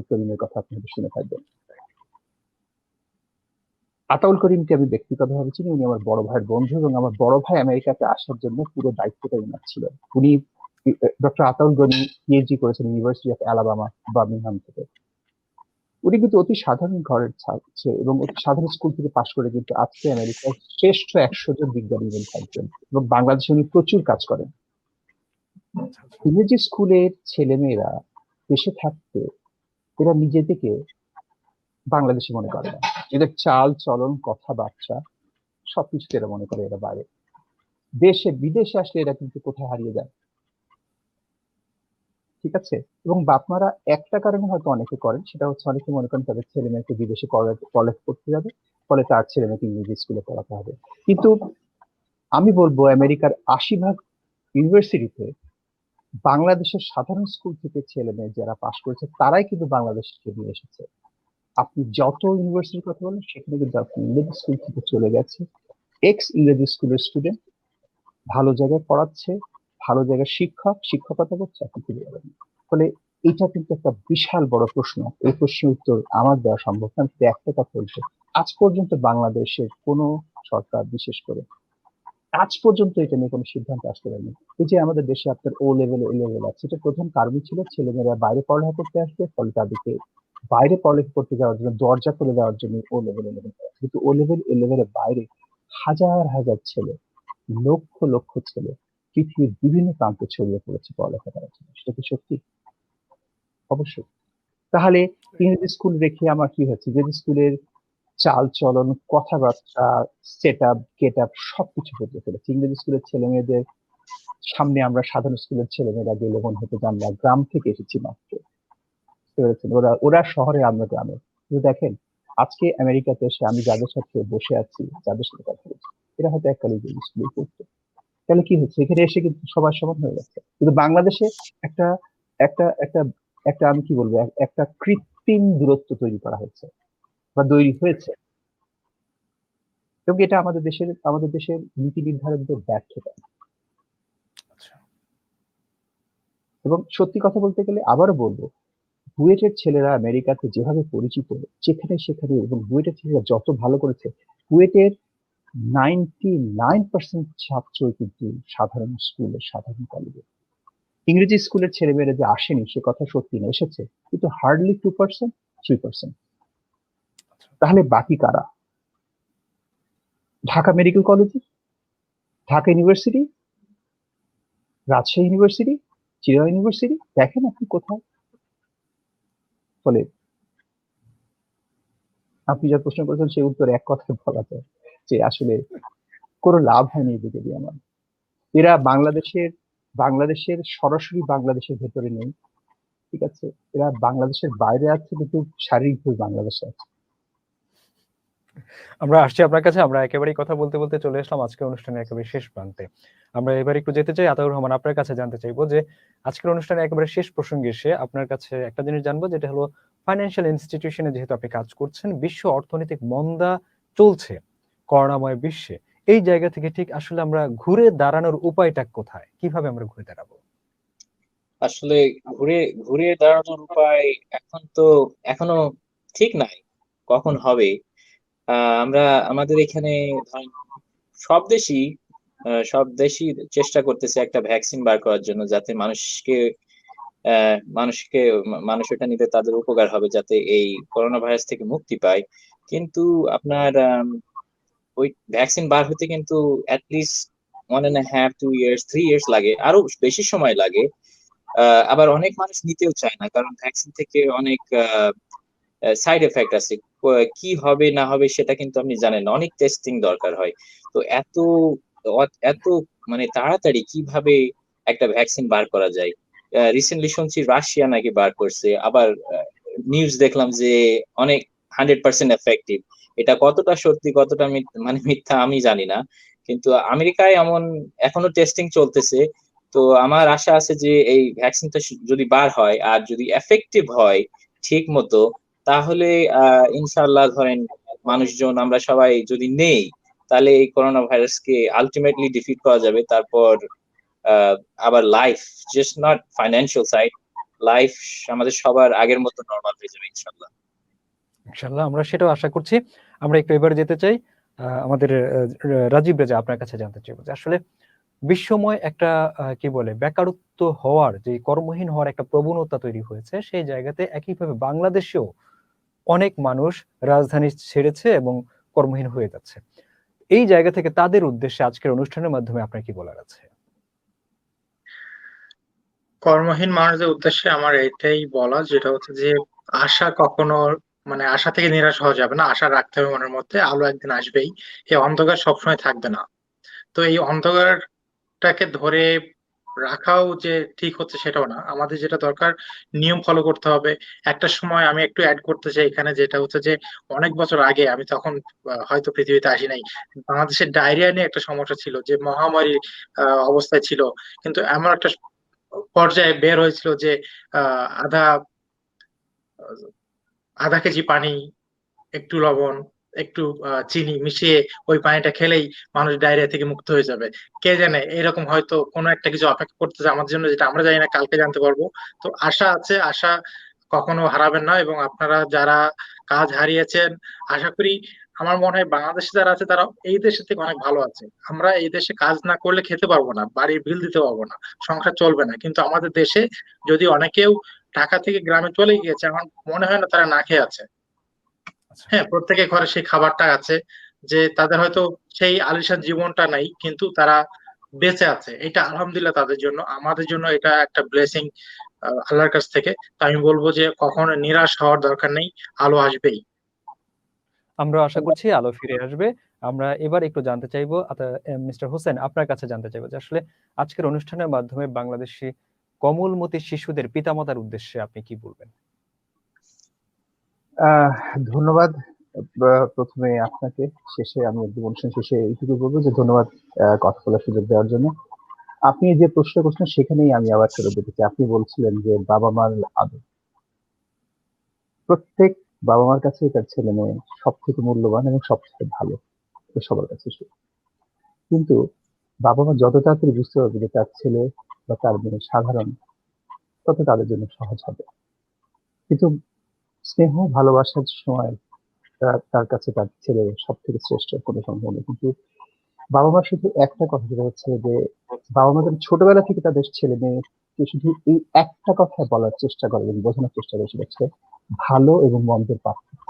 Speaker 2: করিমের কথা আপনি শুনে থাকবেন। আতাউল করিমকে আমি ব্যক্তিগতভাবে চিনি, উনি আমার বড় ভাইয়ের বন্ধু, এবং আমার বড় ভাই আমেরিকাতে আসার জন্য পুরো দায়িত্বটা ওনার ছিল। উনি, ডক্টর আতাউল গনি, পিএইচডি করেছেন ইউনিভার্সিটি অফ অ্যালাবামা বার্মিংহাম থেকে। উনি কিন্তু অতি সাধারণ ঘরের ছাত্র এবং অতি সাধারণ স্কুল থেকে পাশ করে কিন্তু আজকে আমেরিকার শ্রেষ্ঠ 100 জন বিজ্ঞানী থাকবেন, এবং বাংলাদেশে উনি প্রচুর কাজ করেন। ইংরেজি স্কুলের ছেলেমেয়েরা দেশে থাকতে এরা নিজেদেরকে বাংলাদেশি মনে করে না, এদের চাল চলন কথাবার্তা সবকিছুতে এরা মনে করে এরা বাইরে। দেশে বিদেশে আসলে এরা কিন্তু কোথায় হারিয়ে যায়, ঠিক আছে। এবং বাপমারা একটা কারণে হয়তো অনেকে করেন, সেটা হচ্ছে অনেকে মনে করেন তাদের ছেলে মেয়েকে বিদেশে কলেজ পড়তে যাবে, ফলে তার ছেলে মেয়েকে ইংরেজি স্কুলে পড়াতে হবে। কিন্তু আমি বলবো আমেরিকার 80% ইউনিভার্সিটিতে বাংলাদেশের সাধারণ স্কুল থেকে ছেলে মেয়ে যারা পাশ করেছে তারাই কিন্তু বাংলাদেশকে নিয়ে এসেছে। আপনি যত ইউনিভার্সিটির কথা বলেন সেখানে কিন্তু আপনি ইংরেজি স্কুল থেকে চলে গেছে এক্স ইংরেজি স্কুলের স্টুডেন্ট, ভালো জায়গায় পড়াচ্ছে, ভালো জায়গায় শিক্ষকতা করছে, আপনি ফিরে যাবেন। ফলে এটা কিন্তু একটা বিশাল বড় প্রশ্ন। এই প্রশ্নের উত্তর আমার দেওয়া সম্ভব না, একটা কথা বলছে, আজ পর্যন্ত বাংলাদেশের কোনো সরকার বিশেষ করে আজ পর্যন্ত এটা নিয়ে কোনো সিদ্ধান্ত আসতে পারেনি। এই যে আমাদের দেশে আপনার ও লেভেল এ লেভেল আছে, এটা প্রধান কারণই ছিল ছেলেমেয়েরা বাইরে পড়ালেখা করতে আসবে, ফলে তাদেরকে বাইরে পড়ালেখা করতে যাওয়ার জন্য দরজা খুলে দেওয়ার জন্য ও লেভেল এ লেভেল, কিন্তু ও লেভেল এ লেভেলের বাইরে হাজার হাজার ছেলে, লক্ষ লক্ষ ছেলে পৃথিবীর বিভিন্ন প্রান্তে ছড়িয়ে পড়েছে পড়ালেখা করার জন্য। সেটা কি সত্যি? অবশ্যই। তাহলে ইংরেজি স্কুল রেখে আমার কি হচ্ছে, যে স্কুলের চাল চলন কথাবার্তা সেট আপ গেট আপ সবকিছু বদলে ফেলেছে। ইংরেজি স্কুলের ছেলে মেয়েদের সামনে আমরা সাধারণ স্কুলের ছেলে মেয়েরা গেলে মনে হতো যে আমরা গ্রাম থেকে এসেছি মাত্র, ওরা শহরে, আমরা গ্রামে। কিন্তু দেখেন আজকে আমেরিকাতে এসে আমি যাদের সাথে বসে আছি, যাদের সাথে কথা বলছি, এরা হয়তো এককালে ইংরেজি স্কুলে পড়তো। তাহলে কি হচ্ছে, এখানে এসে কিন্তু সবার সমান হয়ে যাচ্ছে। কিন্তু বাংলাদেশে একটা একটা একটা একটা, আমি কি বলবো, একটা কৃত্রিম দূরত্ব তৈরি করা হয়েছে বা তৈরি হয়েছে, এবং এটা আমাদের দেশের নীতি নির্ধারকদের ব্যর্থতা।
Speaker 1: আচ্ছা।
Speaker 2: এবং সত্যি কথা বলতে গেলে আবারও বলবো, বুয়েটের ছেলেরা আমেরিকাতে যেভাবে পরিচিত, যেখানে সেখানে, এবং বুয়েটের ছেলেরা যত ভালো করেছে, বুয়েটের 99% ছাত্রই কিন্তু সাধারণ স্কুলের, সাধারণ কলেজে। ইংরেজি স্কুলের ছেলেমেয়েরা যে আসেনি সে কথা সত্যি না, এসেছে, কিন্তু হার্ডলি 2%, 3%। তাহলে বাকি কারা? Dhaka medical college, Dhaka university, Rajshahi university, Chirang university, দেখেন আপনি কোথায়। ফলে আপনি যা প্রশ্ন করেছেন সেই উত্তর এক কথায় বলা যায় যে আসলে কোনো লাভ হয়নি এদিকে দিয়ে আমার। এরা বাংলাদেশের সরাসরি বাংলাদেশের ভেতরে নেই, ঠিক আছে, এরা বাংলাদেশের বাইরে আছে কিন্তু শারীরিকভাবে বাংলাদেশে আছে।
Speaker 1: আমরা আসছি আপনার কাছে, আমরা একেবারেই কথা বলতে বলতে চলে আসলাম আজকের অনুষ্ঠানের একেবারে শেষ প্রান্তে। আমরা এবার একটু যেতে চাই আতাউর রহমান, আপনার কাছে জানতে চাইবো যে আজকের অনুষ্ঠানে একেবারে শেষ প্রসঙ্গে এসে আপনার কাছে একটা জিনিস জানবো, যেটা হলো ফাইন্যান্সিয়াল ইনস্টিটিউশনে যেহেতু আপনি কাজ করছেন, বিশ্ব অর্থনৈতিক মন্দা চলছে করোনাময় বিশ্বে, এই জায়গা থেকে ঠিক আসলে আমরা ঘুরে দাঁড়ানোর উপায়টা কোথায়, কিভাবে আমরা ঘুরে দাঁড়াবো?
Speaker 3: আসলে ঘুরে ঘুরে দাঁড়ানোর উপায় এখনো ঠিক নাই, কখন হবে। আমরা আমাদের এখানে ধরেন সব দেশই চেষ্টা করতেছে একটা ভ্যাকসিন বার করার জন্য, যাতে মানুষ এটা নিতে তাদের উপকার হবে, যাতে এই করোনা ভাইরাস থেকে মুক্তি পায়। কিন্তু আপনার ওই ভ্যাকসিন বার হতে কিন্তু অ্যাটলিস্ট 1.5, 2 years, 3 years লাগে, আরো বেশি সময় লাগে। আবার অনেক মানুষ নিতেও চায় না, কারণ ভ্যাকসিন থেকে অনেক সাইড এফেক্ট আছে। কি হবে না হবে সেটা কিন্তু আপনি জানেন না, অনেক টেস্টিং দরকার হয়। তো এত এত মানে তাড়াতাড়ি কিভাবে একটা ভ্যাকসিন বার করা যায়? রিসেন্টলি শুনছি রাশিয়া নাকি বার করছে, আবার নিউজ দেখলাম যে অনেক 100% এফেক্টিভ। এটা কতটা সত্যি কতটা মানে মিথ্যা আমি জানি না, কিন্তু আমেরিকায় এখনো টেস্টিং চলতেছে। তো আমার আশা আছে যে এই ভ্যাকসিনটা যদি বার হয় আর যদি এফেক্টিভ হয় ঠিক মতো, তাহলে ইনশাআল্লাহ ধরেন মানুষজন আমরা সবাই যদি নেই, তাহলে এই করোনা ভাইরাসকে আলটিমেটলি ডিফিট করা যাবে। তারপর আবার life, just not financial side, life আমাদের সবার আগের মতো নরমাল হয়ে যাবে ইনশাআল্লাহ।
Speaker 1: ইনশাআল্লাহ আমরা সেটাও আশা করছি। আমরা একটু এবারে যেতে চাই আমাদের রাজীব রেজা, আপনার কাছে জানতে চাইবো যে আসলে বিশ্বময় একটা কি বলে বেকারত্ব হওয়ার, যে কর্মহীন হওয়ার একটা প্রবণতা তৈরি হয়েছে, সেই জায়গাতে একইভাবে বাংলাদেশেও অনেক মানুষ রাজধানী ছেড়েছে এবং কর্মহীন হয়ে যাচ্ছে। এই জায়গা থেকে তাদের উদ্দেশ্যে আজকের অনুষ্ঠানের মাধ্যমে আপনার কি বলার আছে?
Speaker 4: কর্মহীন মানুষদের উদ্দেশ্যে আমার এটাই বলা, যেটা হচ্ছে যে আশা কখনো, মানে আশা থেকে নিরাশ হওয়া যাবে না, আশা রাখতে হবে মনের মধ্যে, আলো একদিন আসবেই, এই অন্ধকার সবসময় থাকবে না। তো এই অন্ধকারটাকে ধরে রাখাও যে ঠিক হচ্ছে সেটাও না, আমাদের যেটা দরকার নিয়ম ফলো করতে হবে। একটা সময় আমি একটু অ্যাড করতে চাই এখানে, যেটা হচ্ছে যে অনেক বছর আগে, আমি তখন হয়তো পৃথিবীতে আসি নাই, বাংলাদেশের ডায়রিয়া নিয়ে একটা সমস্যা ছিল, যে মহামারী অবস্থায় ছিল। কিন্তু এমন একটা পর্যায়ে বের হয়েছিল যে আধা আধা কেজি পানি, একটু লবণ, একটু চিনি মিশিয়ে ওই পানিটা খেলেই মানুষ ডায়রিয়া থেকে মুক্ত হয়ে যাবে। কে জানে, এরকম হয়তো কোনো একটা কিছু অপেক্ষা করতেছে আমাদের জন্য, যেটা আমরা জানি না, কালকে জানতে পারবো। তো আশা আছে, আশা কখনো হারাবেন না। এবং আপনারা যারা কাজ হারিয়েছেন, আশা করি, আমার মনে হয় বাংলাদেশে যারা আছে তারা এই দেশের থেকে অনেক ভালো আছে। আমরা এই দেশে কাজ না করলে খেতে পারবো না, বাড়ির বিল দিতে পারবো না, সংসার চলবে না। কিন্তু আমাদের দেশে যদি অনেকেও ঢাকা থেকে গ্রামে চলে গিয়েছে, আমার মনে হয় না তারা না খেয়ে আছে। হ্যাঁ, প্রত্যেকের ঘরে সেই খাবারটা আছে, যে তাদের হয়তো সেই আলিশান জীবনটা নাই, কিন্তু তারা বেঁচে আছে। এটা আলহামদুলিল্লাহ তাদের জন্য। আমাদের জন্য এটা একটা ব্লেসিং আল্লাহর কাছ থেকে। তো আমি বলবো যে কখনো নিরাশ হওয়ার দরকার নেই, আলো আসবেই।
Speaker 1: আমরা আশা করছি আলো ফিরে আসবে। আমরা এবার একটু জানতে চাইবো মিস্টার হোসেন, আপনার কাছে জানতে চাইবো যে আসলে আজকের অনুষ্ঠানের মাধ্যমে বাংলাদেশি কোমলমতি শিশুদের পিতামাতার উদ্দেশ্যে আপনি কি বলবেন?
Speaker 2: ধন্যবাদ। প্রথমে আপনাকে, শেষে আমি একদম অনুষ্ঠান শেষে এইটুকু বলবো যে ধন্যবাদ কথা বলার সুযোগ দেওয়ার জন্য। আপনি যে প্রশ্ন করছেন সেখানেই আমি আবার ফেরত দিতে চাই। আপনি বলছিলেন যে বাবা মার আদর, প্রত্যেক বাবা মার কাছে তার ছেলে মেয়ে সব থেকে মূল্যবান এবং সব থেকে ভালো, এটা সবার কাছে সত্যি। কিন্তু বাবা মা যত তাড়াতাড়ি বুঝতে পারবে যে তার ছেলে বা তার মেয়ে সাধারণ, তত তাদের জন্য সহজ হবে। কিন্তু স্নেহ ভালোবাসার সময় তার কাছে তার ছেলে সব থেকে শ্রেষ্ঠ কোনো সম্ভব নেই। কিন্তু বাবা মা শুধু একটা কথা, যেটা হচ্ছে যে বাবা মা যখন ছোটবেলা থেকে তাদের ছেলে মেয়েকে শুধু এই একটা কথা বলার চেষ্টা করে এবং বোঝানোর চেষ্টা করে, সেটা হচ্ছে ভালো এবং মন্দের পার্থক্য।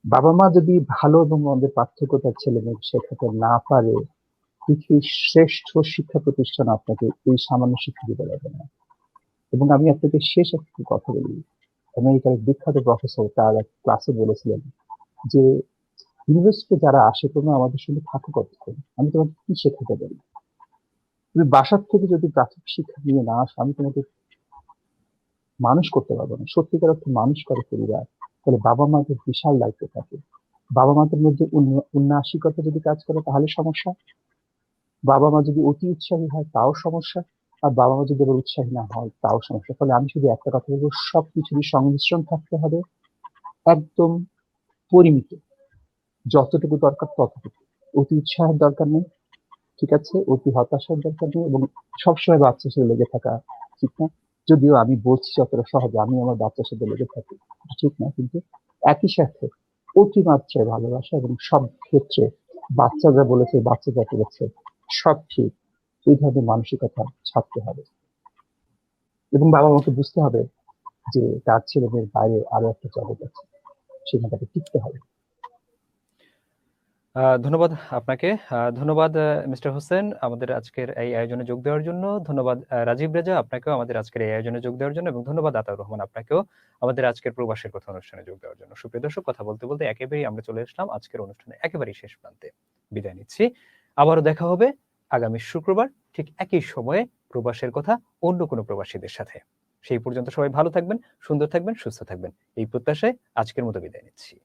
Speaker 2: বাবা মা যদি ভালো এবং মন্দের পার্থক্য তার ছেলে মেয়েকে শেখাতে না পারে, পৃথিবীর শ্রেষ্ঠ শিক্ষা প্রতিষ্ঠান আপনাকে এই সামান্য শিক্ষা দিতে পারবে না। এবং আমি আপনাকে শেষ একটা কথা বলি, আমেরিকার এক বিখ্যাত প্রফেসর তার এক ক্লাসে বলেছিলেন যে ইউনিভার্সিটিতে যারা আসে, তোমরা আমাদের সঙ্গে থাকো কতক্ষণ, আমি তোমাকে কি শেখাতে পারি? তুমি বাসার থেকে যদি প্রাথমিক শিক্ষা নিয়ে না আসো, আমি তোমাকে মানুষ করতে পারবো না। সত্যিকার অর্থে মানুষ করে পরিবার। তাহলে বাবা মাদের বিশাল দায়িত্ব থাকে। বাবা মাদের মধ্যে উন্নাসিকতা যদি কাজ করে তাহলে সমস্যা, বাবা মা যদি অতি উৎসাহী হয় তাও সমস্যা, আর বাবা মা যদি আবার উৎসাহী না হয় তাও সমস্যা। ফলে আমি শুধু একটা কথা বলবো, সবকিছুরই সংমিশ্রণ থাকতে হবে, একদম পরিমিত, যতটুকু দরকার ততটুকু। অতি উৎসাহের দরকার নেই, ঠিক আছে, অতি হতাশার দরকার নেই, এবং সবসময় বাচ্চার সাথে লেগে থাকা ঠিক না। যদিও আমি বলছি যতটা সহজে আমি আমার বাচ্চার সাথে লেগে থাকি, ঠিক না, কিন্তু একই সাথে অতিমাত্রায় ভালোবাসা এবং সব ক্ষেত্রে বাচ্চা যা বলেছে, বাচ্চা যা করেছে সব ঠিক, এই ধরনের মানসিকতা ছাড়তে হবে। এবং বাবা মাকে বুঝতে হবে যে তার ছেলে মেয়ের বাইরে আরো একটা জগৎ আছে, সেখানে তাকে টিকতে হবে।
Speaker 1: ধন্যবাদ আপনাকে। ধন্যবাদ মিস্টার হোসেন আমাদের আজকের এই আয়োজনে যোগ দেওয়ার জন্য। ধন্যবাদ রাজীব রেজা আপনাকেও আমাদের আজকের এই আয়োজনে যোগ দেওয়ার জন্য, এবং ধন্যবাদ আতাউর রহমান আপনাকেও আমাদের আজকের প্রবাসের কথা অনুষ্ঠানে যোগ দেওয়ার জন্য। সুপ্রিয় দর্শক, কথা বলতে বলতে একেবারেই আমরা চলে আসলাম আজকের অনুষ্ঠানে একেবারেই শেষ প্রান্তে। বিদায় নিচ্ছি। আবারও দেখা হবে আগামী শুক্রবার ঠিক একই সময়ে প্রবাসের কথা অন্য কোনো প্রবাসীদের সাথে। সেই পর্যন্ত সবাই ভালো থাকবেন, সুন্দর থাকবেন, সুস্থ থাকবেন, এই প্রত্যাশায় আজকের মতো বিদায় নিচ্ছি।